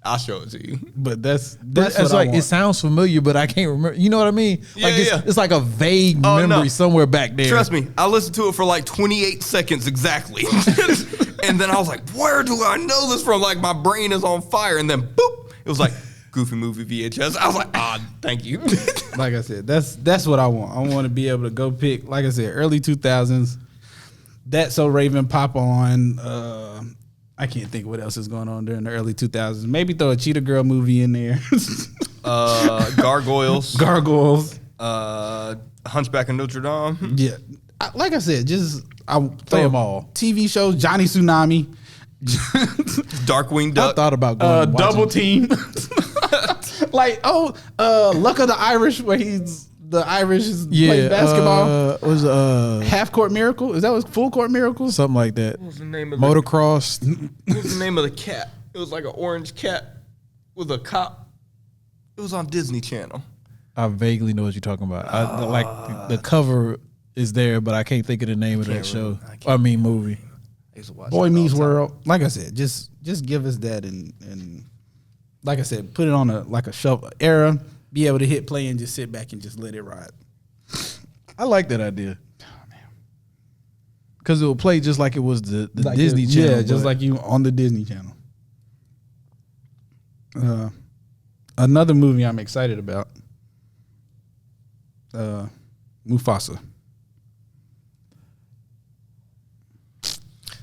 I'll show it to you. But that's It's what like I want. it sounds familiar, but I can't remember. You know what I mean? Like Yeah. it's like a vague Oh, memory no. somewhere back there. Trust me, I listened to it for like 28 seconds exactly. And then I was like, where do I know this from? Like my brain is on fire. And then boop, it was like Goofy Movie VHS. I was like, thank you. Like I said, that's what I want. I want to be able to go pick, like I said, early 2000s. That's So Raven pop on. I can't think what else is going on during the early 2000s. Maybe throw a Cheetah Girl movie in there. Gargoyles. Gargoyles. Hunchback of Notre Dame. Yeah. Like I said, I Play 'em all. TV shows, Johnny Tsunami. Darkwing I Duck. thought about going and Double watching- Team. Like, Luck of the Irish, where the Irish plays basketball. Was Half Court Miracle? Is that was Full Court Miracle? something like that. What was the name of Motocross. What was the name of the cat? It was like an orange cat with a cop. It was on Disney Channel. I vaguely know what you're talking about. Like the cover is there, but I can't think of the name of that show. Movie. I used to watch Boy it all Meets the time. World. Like I said, just give us that and like I said, put it on a shelf era. Be able to hit play and just sit back and just let it ride. I like that idea. Because it will play just like it was the Like Disney it- Channel. Yeah, just but- like you on the Disney Channel. Another movie I'm excited about. Mufasa.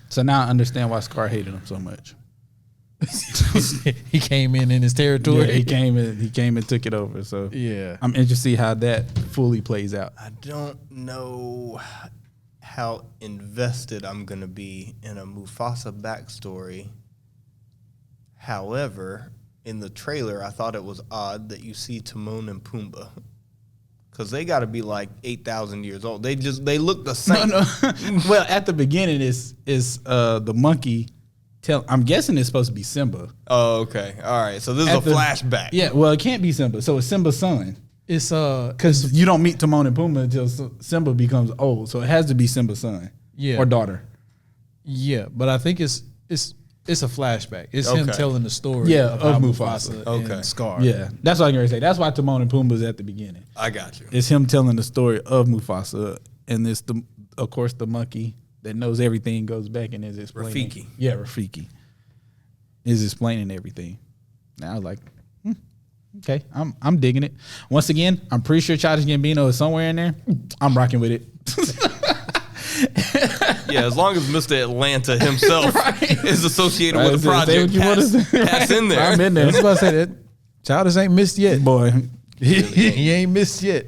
So now I understand why Scar hated him so much. he came in his territory. Yeah, he came and took it over. So Yeah. I'm interested to see how that fully plays out. I don't know how invested I'm going to be in a Mufasa backstory. However, in the trailer, I thought it was odd that you see Timon and Pumbaa. Because they got to be like 8,000 years old. They look the same. No. Well, at the beginning is the monkey. I'm guessing it's supposed to be Simba. Oh, okay. All right. So this is At a the- flashback. Yeah, well, it can't be Simba. So it's Simba's son. It's Because you don't meet Timon and Pumbaa until Simba becomes old. So it has to be Simba's son. Yeah. Or daughter. yeah, but I think it's a flashback. It's him Okay. telling the story Yeah, of of how Mufasa. Okay. and Scar. Yeah. That's what I'm going to say. That's why Timon and Pumbaa's at the beginning. I got you. It's him telling the story of Mufasa. And it's, of course, the monkey that knows everything goes back and is explaining. Rafiki. Yeah, Rafiki. Is explaining everything. Now I was like, okay, I'm digging it. Once again, I'm pretty sure Childish Gambino is somewhere in there. I'm rocking with it. Yeah, as long as Mr. Atlanta himself is associated with the Right, say project, what you wanna say. pass in there. I'm in I there. was about to say that. Childish ain't missed yet. Boy. he ain't missed yet.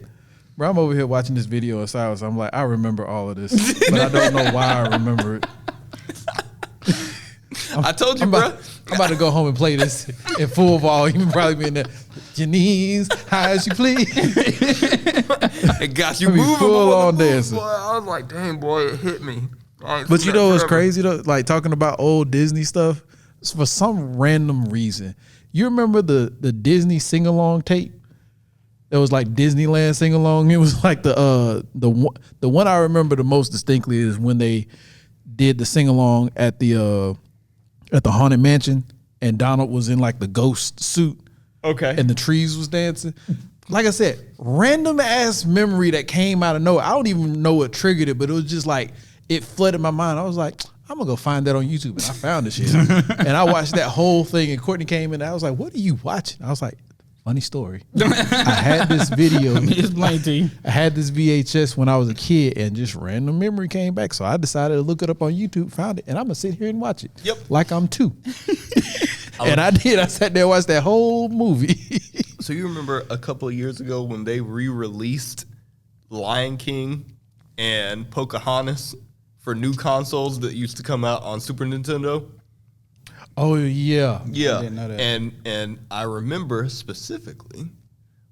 Bro, I'm over here watching this video of Cyrus. I'm like, I remember all of this, but I don't know why I remember it. I told you, I'm bro. I'm about to go home and play this in full volume. You probably be in there. Your knees high as you please. It got you I be moving. full before the on move, dancing. boy. I was like, dang, boy, it hit me. I ain't But seen you that know what's forever. crazy though? Like talking about old Disney stuff, for some random reason. You remember the Disney sing along tape? It was like Disneyland sing along. It was like the one I remember the most distinctly is when they did the sing along at the Haunted Mansion, and Donald was in like the ghost suit. Okay. and the trees was dancing. Like I said, random ass memory that came out of nowhere. I don't even know what triggered it, but it was just like it flooded my mind. I was like, I'm gonna go find that on YouTube, and I found the shit. And I watched that whole thing. And Courtney came in, and I was like, "What are you watching?" I was like, "Funny story. I had this video. Explain to you. I had this VHS when I was a kid, and just random memory came back. So I decided to look it up on YouTube, found it, and I'm gonna sit here and watch it. Yep. Like I'm 2. And I did. I sat there and watched that whole movie. So you remember a couple of years ago when they re-released Lion King and Pocahontas for new consoles that used to come out on Super Nintendo? Oh yeah. Yeah. didn't know that. And I remember specifically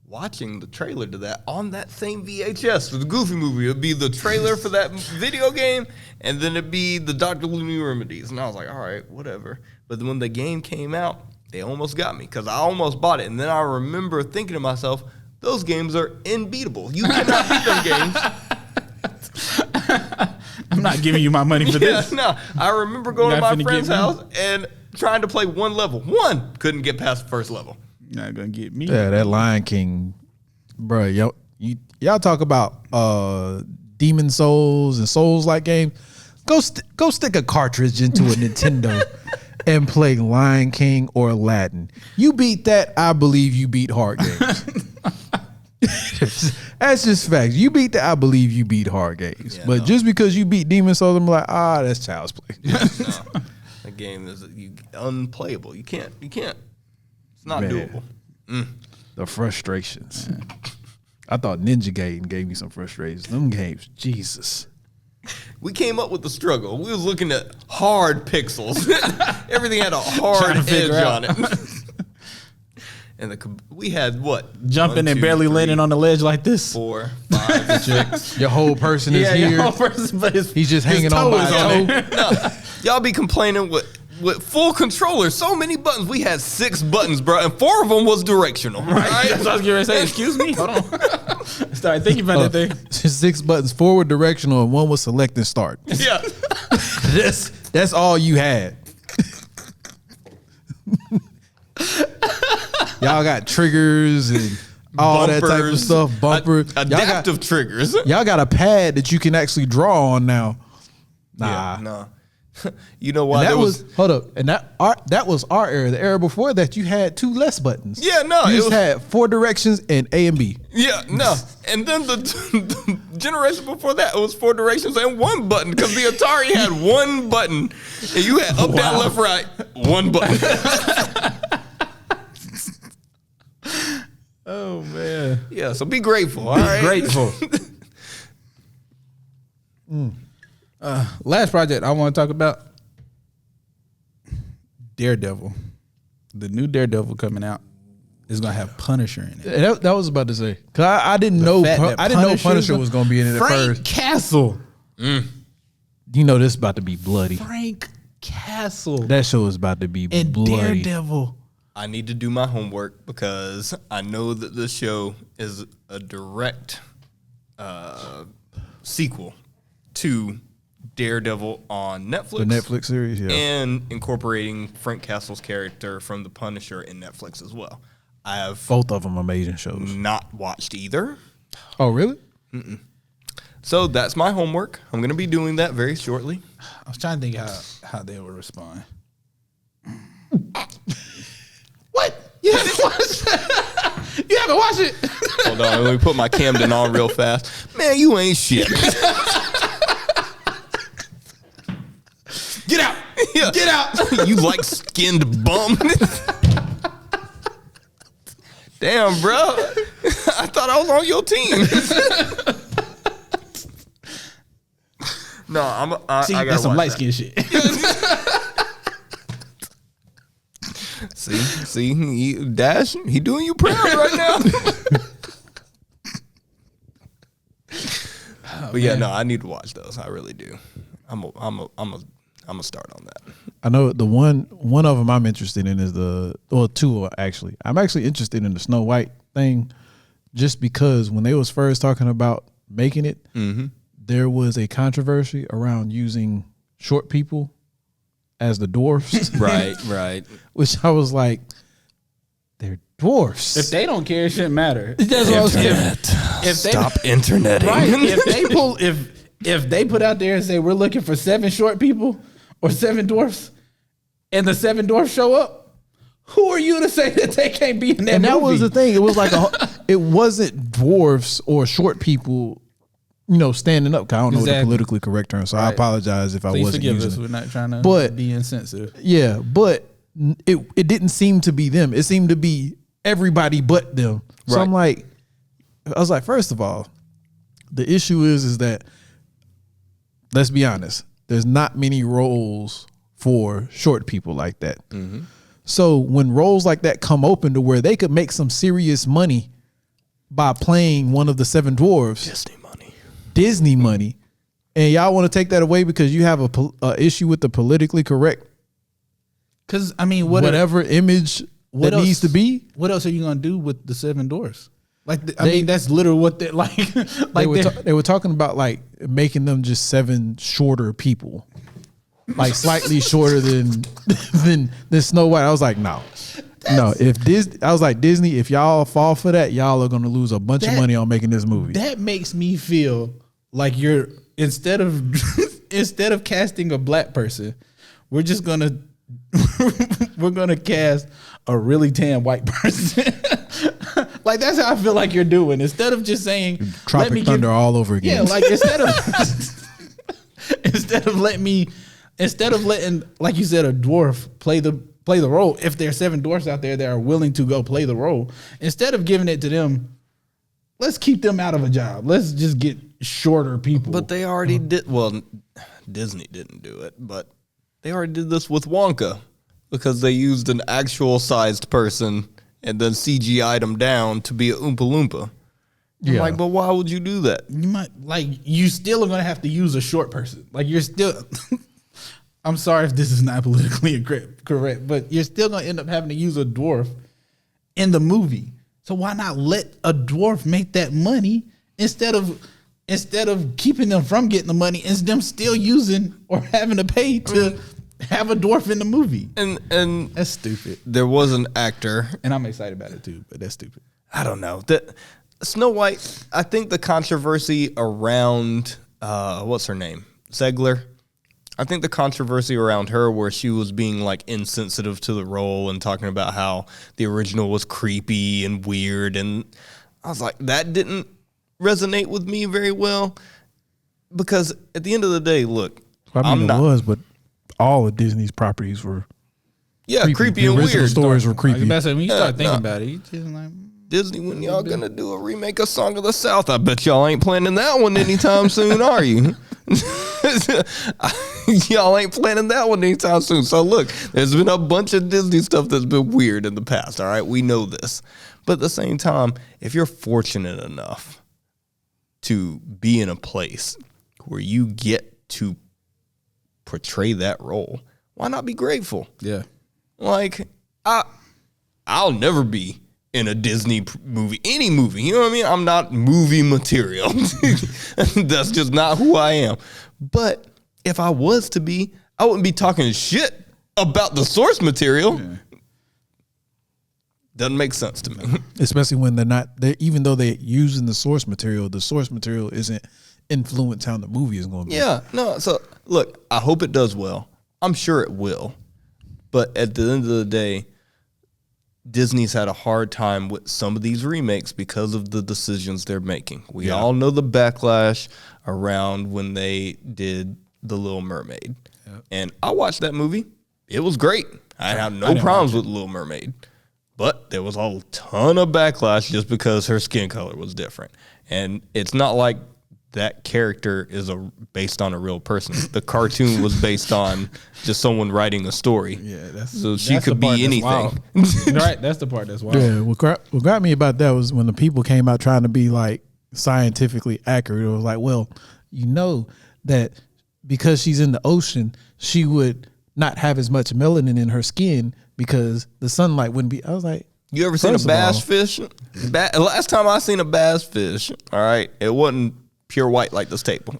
watching the trailer to that on that same VHS for the Goofy movie. It'd be the trailer for that video game, and then it'd be the Dr. Looney remedies. And I was like, all right, whatever. But then when the game came out, they almost got me because I almost bought it. And then I remember thinking to myself, those games are unbeatable. You cannot beat them games. I'm not giving you my money for Yeah, this. no. I remember going to Not my finna friend's get me. house and trying to play one level. Couldn't get past the first level. Not gonna get me. Yeah, that Lion King, bro. Y'all talk about Demon Souls and Souls-like games. Go stick a cartridge into a Nintendo and play Lion King or Aladdin. You beat that, I believe you beat hard games. That's just facts. You beat that, I believe you beat hard games. Yeah, but no. just because you beat Demon Souls, I'm like, that's child's play. No, that game is unplayable. You can't. It's not Man. doable. The frustrations. I thought Ninja Gaiden gave me some frustrations. Them games, Jesus. We came up with the struggle. We was looking at hard pixels. Everything had a hard Trying to edge figure on it. And we had what? Jumping 1, and 2, barely 3, landing on the ledge like this. 4, 5, 6. Your whole person is here. your whole person, but He's just hanging on by a toe. No, y'all be complaining with full controller, so many buttons. We had 6 buttons, bro, and 4 of them was directional. Right? That's what I was getting ready to say. Excuse me. Hold on. Start thinking about that thing. 6 buttons, forward directional, and one was select and start. Yeah. That's all you had. Y'all got triggers and all that type of Bumpers, stuff. Bumper. Adaptive triggers. Y'all got a pad that you can actually draw on now. Nah. Yeah, no. You know why? And that there was hold up, and that was our era. The era before that, you had 2 less buttons. Yeah, no, you it just was- had 4 directions and A and B. Yeah, no. And then the generation before that, it was 4 directions and 1 button because the Atari had 1 button. And you had up, down, left, right, 1 button. Oh man. Yeah, so be grateful, all right? Grateful. Last project I want to talk about, Daredevil. The new Daredevil coming out is gonna have Punisher in it. That was about to say, cause I didn't know fact that Punisher was gonna be in it at Frank first. Castle. You know this is about to be bloody. Frank Castle. That show is about to be and bloody. Daredevil. I need to do my homework because I know that this show is a direct sequel to Daredevil on Netflix. The Netflix series, yeah. And incorporating Frank Castle's character from The Punisher in Netflix as well. I have Both of them amazing shows. not watched either. Oh, really? So that's my homework. I'm going to be doing that very shortly. I was trying to think how they would respond. What? You haven't watched it? You haven't watched it? Hold on, let me put my Camden on real fast. Man, you ain't shit. Get out. Yeah. Get out. You like skinned bum. Damn, bro. I thought I was on your team. No, I See, gotta that's some watch light that. skin shit. See, Dash, he doing you proud right now. But yeah, no, I need to watch those. I really do. I'm a start on that. I know the one of them I'm interested in is 2 actually. I'm actually interested in the Snow White thing, just because when they was first talking about making it, there was a controversy around using short people as the dwarfs. Right. Which I was like, they're dwarfs. If they don't care, it shouldn't matter. That's what I was saying. If they Stop interneting. right, if they put out there and say we're looking for 7 short people or 7 dwarfs, and the 7 dwarfs show up, who are you to say that they can't be in that And that movie? was the thing. It was like it wasn't dwarfs or short people, standing up. 'Cause I don't know what the Exactly. politically correct term. So I Right. apologize if I Please wasn't forgive using us. it. We're not trying to But- be insensitive. Yeah, but it didn't seem to be them. It seemed to be everybody but them. So I'm like, I was like, first of all, the issue is that, let's be honest, there's not many roles for short people like that. So when roles like that come open to where they could make some serious money by playing one of the 7 dwarves, Disney money, and y'all want to take that away because you have a issue with the politically correct, Because I mean, whatever image what that else- needs to be. What else are you gonna do with the 7 dwarfs? Like, I mean, that's literally what they like. They were talking about like making them just 7 shorter people, like slightly shorter than Snow White. I was like, no. If Disney, if y'all fall for that, y'all are gonna lose a bunch of money on making this movie. That makes me feel like you're instead of casting a black person, we're just gonna cast a really tan white person. Like, that's how I feel like you're doing. Instead of just saying Tropic Thunder all over again. yeah, like instead of letting, like you said, a dwarf play the role. If there are 7 dwarfs out there that are willing to go play the role, instead of giving it to them, let's keep them out of a job. Let's just get shorter people. But they already did. Well, Disney didn't do it, but they already did this with Wonka because they used an actual sized person and then CGI'd them down to be a Oompa Loompa. I'm like, but why would you do that? you might you still are gonna have to use a short person. Like, you're still. I'm sorry if this is not politically correct, but you're still gonna end up having to use a dwarf in the movie. So why not let a dwarf make that money instead of keeping them from getting the money and them still using or having to pay to have a dwarf in the movie? And That's stupid. there was an actor. And I'm excited about it too, but that's stupid. I don't know that Snow White. I think the controversy around what's her name, Zegler. I think the controversy around her, where she was being like insensitive to the role and talking about how the original was creepy and weird, and I was like, that didn't resonate with me very well, because at the end of the day, look, it was, but all of Disney's properties were creepy the and original weird. stories were Like, creepy. when you start thinking about it, you just like. Disney, when y'all gonna do a remake of Song of the South? I bet y'all ain't planning that one anytime soon, are you? Y'all ain't planning that one anytime soon. So look, there's been a bunch of Disney stuff that's been weird in the past. All right, we know this. But at the same time, if you're fortunate enough to be in a place where you get to portray that role, why not be grateful? Yeah. Like, I'll never be in a Disney movie, any movie. You know what I mean? I'm not movie material. That's just not who I am. But if I was to be, I wouldn't be talking shit about the source material. Yeah. Doesn't make sense to me. Especially when even though they're using the source material isn't influence how the movie is going to be. Yeah, no. So look, I hope it does well. I'm sure it will. But at the end of the day, Disney's had a hard time with some of these remakes because of the decisions they're making. We all know the backlash around when they did The Little Mermaid. Yep. And I watched that movie. It was great. I had no problems with Little Mermaid. But there was a ton of backlash just because her skin color was different. And it's not like that character is based on a real person. The cartoon was based on just someone writing a story. Yeah, so she could be anything. Right, that's the part that's wild. Yeah, what got me about that was when the people came out trying to be like scientifically accurate. It was like, well, you know that because she's in the ocean, she would not have as much melanin in her skin because the sunlight wouldn't be. I was like, you ever seen a bass fish? Last time I seen a bass fish, all right, it wasn't pure white like this table.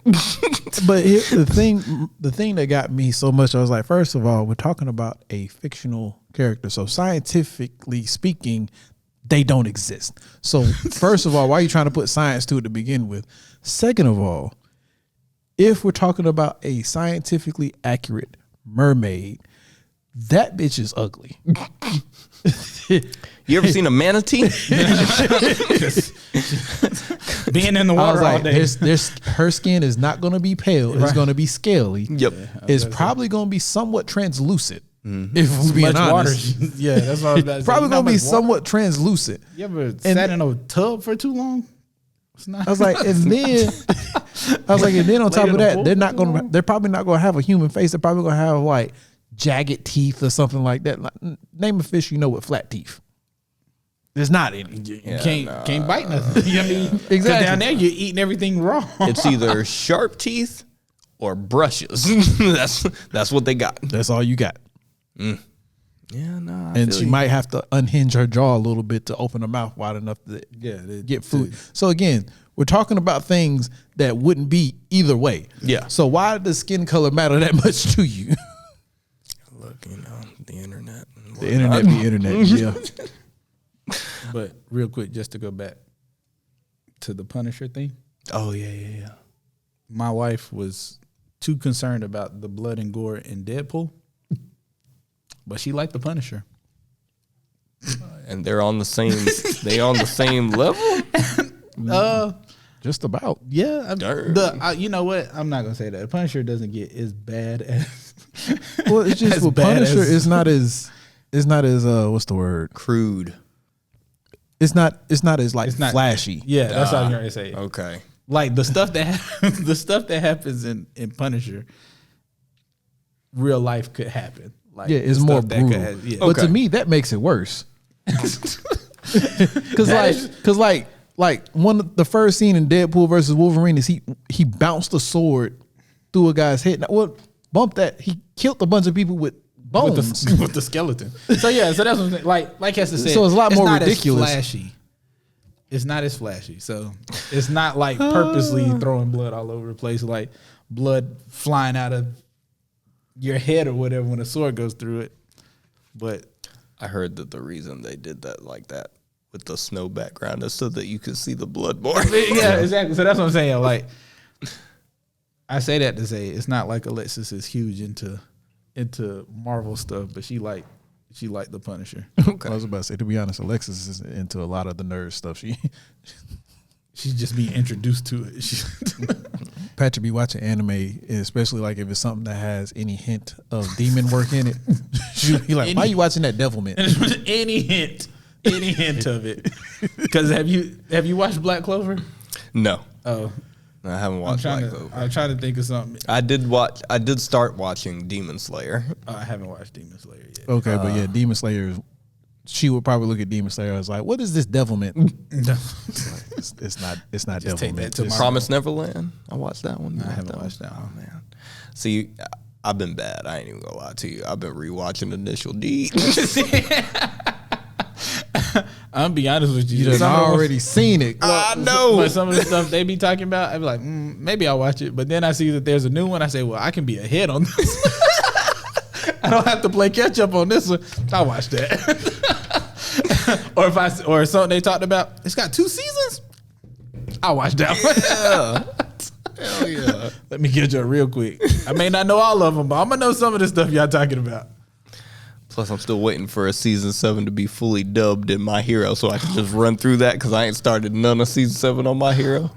But the thing that got me so much, I was like, first of all, we're talking about a fictional character. So scientifically speaking, they don't exist. So first of all, why are you trying to put science to it to begin with? Second of all, if we're talking about a scientifically accurate mermaid, that bitch is ugly. You ever seen a manatee? Being in the I water was all like, day. her skin is not going to be pale. It's Right. going to be scaly. Yep. It's probably going to be somewhat translucent. If we're being Much water. honest. Yeah, that's what I was about to say. Probably You know going to be how much water- somewhat translucent. You ever sat in a tub for too long? It's not. I was like, and then on top in of the that, pool they're for not too going to. long? They're probably not going to have a human face. They're probably going to have like jagged teeth or something like that. Like, name a fish you know with flat teeth. There's not any. You can't bite nothing. You know what I mean? 'Cause Exactly. down there, you're eating everything raw. It's either sharp teeth or brushes. That's what they got. That's all you got. Yeah, no. And she might have to unhinge her jaw a little bit to open her mouth wide enough to get food. So again, we're talking about things that wouldn't be either way. Yeah. So why does skin color matter that much to you? Look, the internet. and The internet be internet. Yeah. But real quick, just to go back to the Punisher thing, Oh yeah. my wife was too concerned about the blood and gore in Deadpool, but she liked the Punisher. And they're on the same. They on the same level. Just about. Yeah, Darn. you know what? I'm not gonna say that. The Punisher doesn't get as bad as. Well, it's just As well, bad Punisher as- is not as what's the word? Crude. It's not as like It's not- flashy. Yeah, that's what I was gonna say. Okay. Like the stuff that the stuff that happens in Punisher, real life could happen. Like Yeah, it's the more stuff that could brutal. happen- yeah. But to Okay. me, that makes it worse. Cause like one of the first scene in Deadpool versus Wolverine is he bounced a sword through a guy's head. Now, well, bump that. He killed a bunch of people with bones. with the skeleton. So yeah, so that's what I'm saying. Like Hester said, So it's a lot more not ridiculous. As flashy. It's not as flashy. So it's not like purposely throwing blood all over the place, like blood flying out of your head or whatever when a sword goes through it. But I heard that the reason they did that like that with the snow background is so that you could see the blood more. yeah, exactly. So that's what I'm saying. Like, I say that to say it's not like Alexis is huge into Marvel stuff, but she liked the Punisher. I was about to say, to be honest, Alexis is into a lot of the nerd stuff. She's just being introduced to it. Patrick be watching anime, especially like if it's something that has any hint of demon work in it. She'll be like, "Why are you watching that Devilment?" any hint of it. Because have you watched Black Clover? No, Oh, I haven't I'm watched trying Black to. Clover. I'm trying to think of something. I did start watching Demon Slayer. I haven't watched Demon Slayer yet. Okay, but yeah, Demon Slayer. She would probably look at Demon Slayer as like, "What is this Devilment?" It's not. It's not Just take Devilment. that to It's- my- Promise Neverland. I watched that one. You I like haven't that watched that one. Oh man. See, I've been bad. I ain't even gonna lie to you. I've been rewatching Initial D. I'm be honest with you. You done Some of us- already seen it. I know. But some of the stuff they be talking about, I be like, maybe I'll watch it. But then I see that there's a new one. I say, well, I can be ahead on this. I don't have to play catch up on this one. I'll watch that. or something they talked about. It's got 2 seasons. I'll watch that one. Hell yeah. Let me catch up real quick. I may not know all of them, but I'm gonna know some of the stuff y'all talking about. Plus, I'm still waiting for a season 7 to be fully dubbed in My Hero, so I can just run through that because I ain't started none of season 7 on My Hero.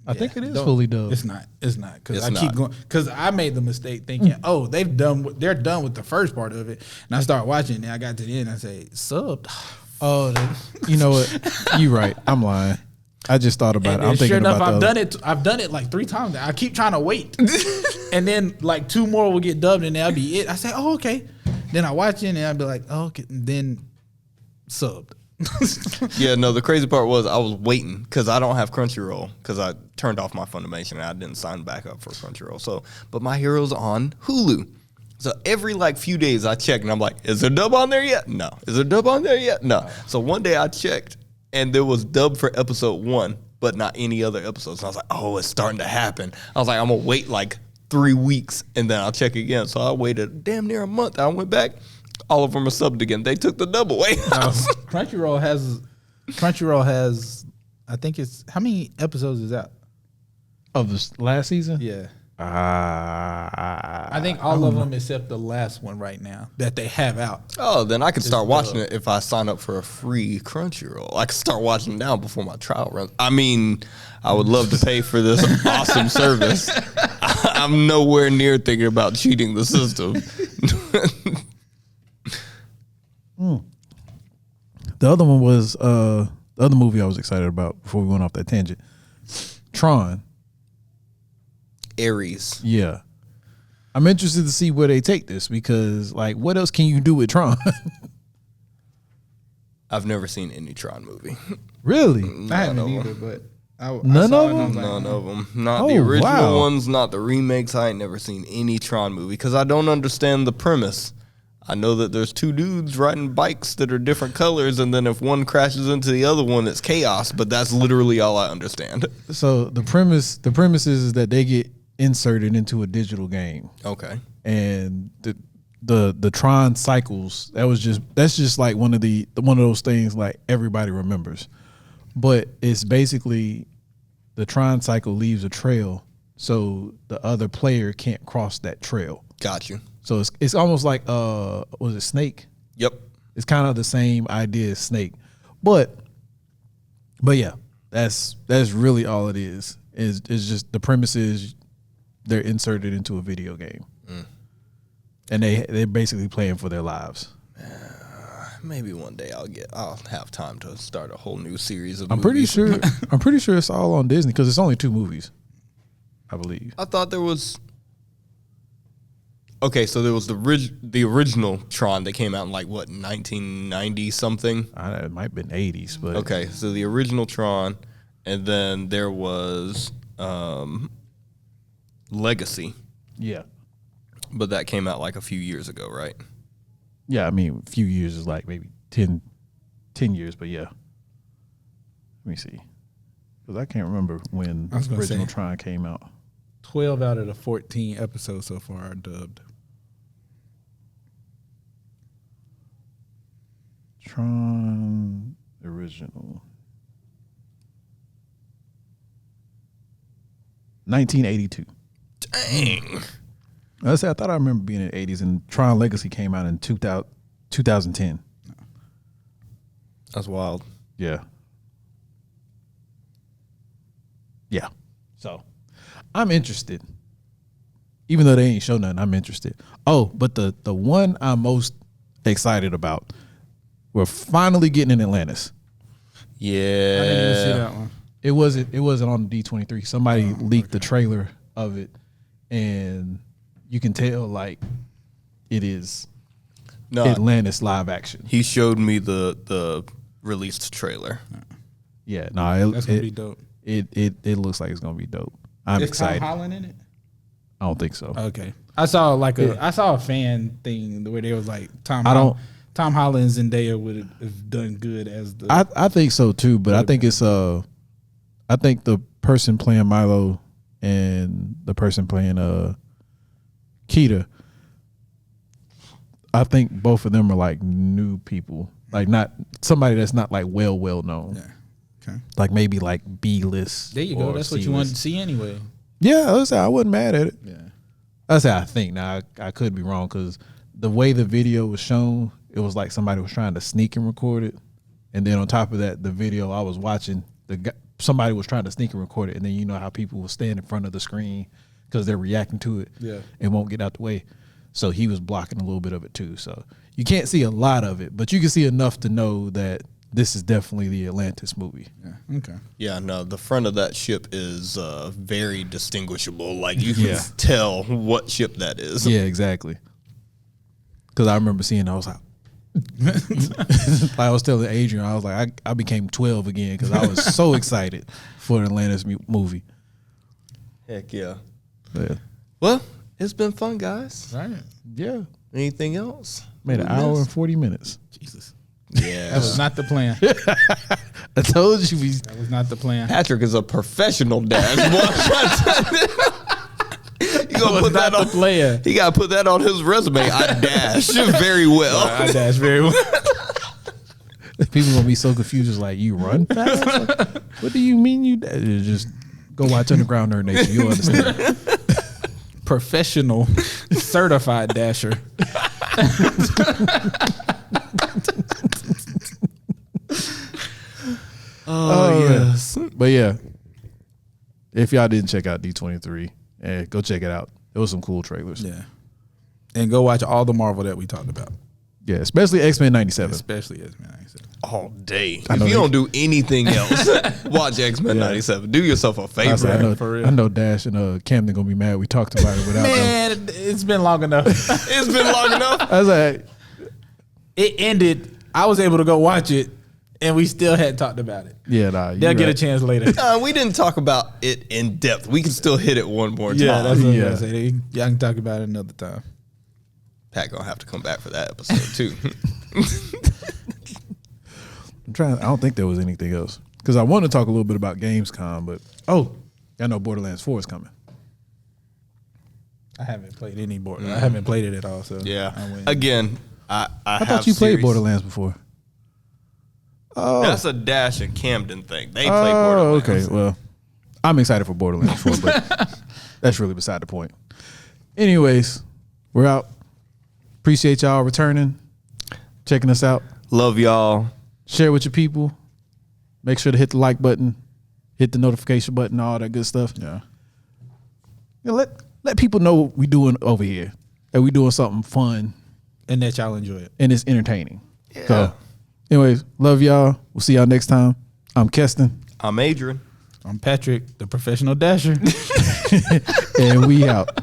I think it is Don't- fully dubbed. It's not. It's not because It's I keep not. going. Because I made the mistake thinking, oh, they're done with the first part of it, and I start watching, and I got to the end, I say subbed. Oh, you know what? You right. I'm lying. I just thought about And it. I'm then thinking sure enough, about I've done it like 3 times. I keep trying to wait, and then like 2 more will get dubbed, and that'll be it. I say, oh, okay. Then I watch it, and I'll be like, oh, okay. And then subbed. Yeah, no, the crazy part was I was waiting because I don't have Crunchyroll because I turned off my Funimation and I didn't sign back up for Crunchyroll. So, but My Hero's on Hulu. So every like few days I check and I'm like, is there dub on there yet? No. Is there dub on there yet? No. So one day I checked and there was dub for episode 1, but not any other episodes. And I was like, oh, it's starting to happen. I was like, I'm gonna wait like 3 weeks and then I'll check again. So I waited damn near a month. I went back. All of them are subbed again. They took the dub away. Crunchyroll has Crunchyroll has, I think it's, how many episodes is out? Of this last season? Yeah. I I think all of them except the last one right now that they have out. Oh, then I can start watching it if I sign up for a free Crunchyroll. I can start watching it now before my trial runs. I mean, I would love to pay for this awesome service. I'm nowhere near thinking about cheating the system. The other one was the other movie I was excited about before we went off that tangent. Tron. Aries. Yeah. I'm interested to see where they take this because, like, what else can you do with Tron? I've never seen any Tron movie. Really? I haven't of either, but None saw of it and I them? was like, None of them. Not Oh, the original wow. ones, not the remakes. I ain't never seen any Tron movie because I don't understand the premise. I know that there's two dudes riding bikes that are different colors, and then if one crashes into the other one, it's chaos. But that's literally all I understand. So the premise is that they get inserted into a digital game, Okay. and the Tron cycles. That's just like one of those things like everybody remembers, but it's basically the Tron cycle leaves a trail, so the other player can't cross that trail. Got you. So it's almost like was it Snake? Yep. It's kind of the same idea as Snake, but yeah, that's really all it is. It's just the premise is they're inserted into a video game, and they're basically playing for their lives. Maybe one day I'll have time to start a whole new series of I'm movies. pretty sure it's all on Disney because it's only 2 movies, I believe. I thought there was. Okay, so there was the original Tron that came out in like what 1990 something. It might have been 80s, but Okay, so the original Tron, and then there was Legacy, yeah, but that came out like a few years ago, right? yeah. I mean, a few years is like maybe 10 years, but yeah. Let me see, because I can't remember when I was the gonna original say. Tron came out. 12 out of the 14 episodes so far are dubbed. Tron original 1982. Dang. I thought I remember being in the 80s, and Tron Legacy came out in 2010. That's wild. Yeah. Yeah. So I'm interested. Even though they ain't show nothing, I'm interested. Oh, but the one I'm most excited about, we're finally getting in Atlantis. Yeah. I didn't even see that one. It wasn't on D23. Somebody leaked the trailer of it, and you can tell like it is No, Atlantis live action. he showed me the released trailer. Yeah, no, That's gonna be dope. It looks like it's gonna be dope. I'm Is excited. Tom Holland in it? I don't think so. Okay. I saw a fan thing where they was like Tom Holland and Zendaya would have done good as the I think so too, but I think it's I think the person playing Milo and the person playing Keita, I think both of them are like new people, like not somebody that's not like well known. Yeah. Okay. Like maybe like B list. There you go. That's what you wanted to see anyway. Yeah, I wasn't mad at it. Yeah. That's how I think. Now I could be wrong because the way the video was shown, it was like somebody was trying to sneak and record it, and then on top of that, the video I was watching, somebody was trying to sneak and record it, and then you know how people will stand in front of the screen because they're reacting to it, Yeah. and won't get out the way. So he was blocking a little bit of it too. So you can't see a lot of it, but you can see enough to know that this is definitely the Atlantis movie. Yeah. Okay. Yeah, no, the front of that ship is very distinguishable. Like you can Yeah. tell what ship that is. Yeah, exactly. Because I remember seeing, I was like, like I was telling Adrian, I was like, I became 12 again because I was so excited for the Atlantis movie. Heck yeah. Yeah. Well, it's been fun, guys. Right. Yeah. Anything else? Made an We hour missed? and 40 minutes. Jesus. Yeah. That was not the plan. I told you we. That was not the plan. Patrick is a professional dad. You gonna put that on player. He gotta put that on his resume. I dash very well. I dash very well. People gonna be so confused. It's like, you run fast? Like, what do you mean you? Just go watch Underground Nerd Nation. You'll understand. Professional, certified dasher. Yes. But yeah, if y'all didn't check out D23, go check it out. There was some cool trailers. Yeah. And go watch all the Marvel that we talked about. Yeah, especially X-Men 97. Especially X-Men 97. All day. I If know you they- don't do anything else, watch X-Men 97. Do yourself a I, favor. said, for real. I know Dash and Camden gonna be mad. We talked about it without them. Man, it's been long enough. It's been long enough. I was like, It ended. I was able to go watch it, and we still hadn't talked about it. yeah, nah. They'll get a chance later. We didn't talk about it in depth. We can still hit it one more time. Yeah, that's what I was Yeah. gonna say. Y'all can talk about it another time. Pat gonna have to come back for that episode too. I'm trying. I don't think there was anything else because I want to talk a little bit about Gamescom, but I know Borderlands 4 is coming. I haven't played any board. I haven't played it at all. So Yeah. I wouldn't- Again, I I have thought you played series- Borderlands before. Oh, That's a Dash and Camden thing. They play oh, Borderlands. okay. Well, I'm excited for Borderlands 4, but that's really beside the point. Anyways, we're out. Appreciate y'all returning, checking us out. Love y'all. Share with your people. Make sure to hit the like button, hit the notification button, all that good stuff. Yeah. You know, let people know what we doing over here. That we doing something fun And that y'all enjoy it. and it's entertaining. Yeah. So, anyways, love y'all. We'll see y'all next time. I'm Keston, I'm Adrian. I'm Patrick, the professional dasher. and we out.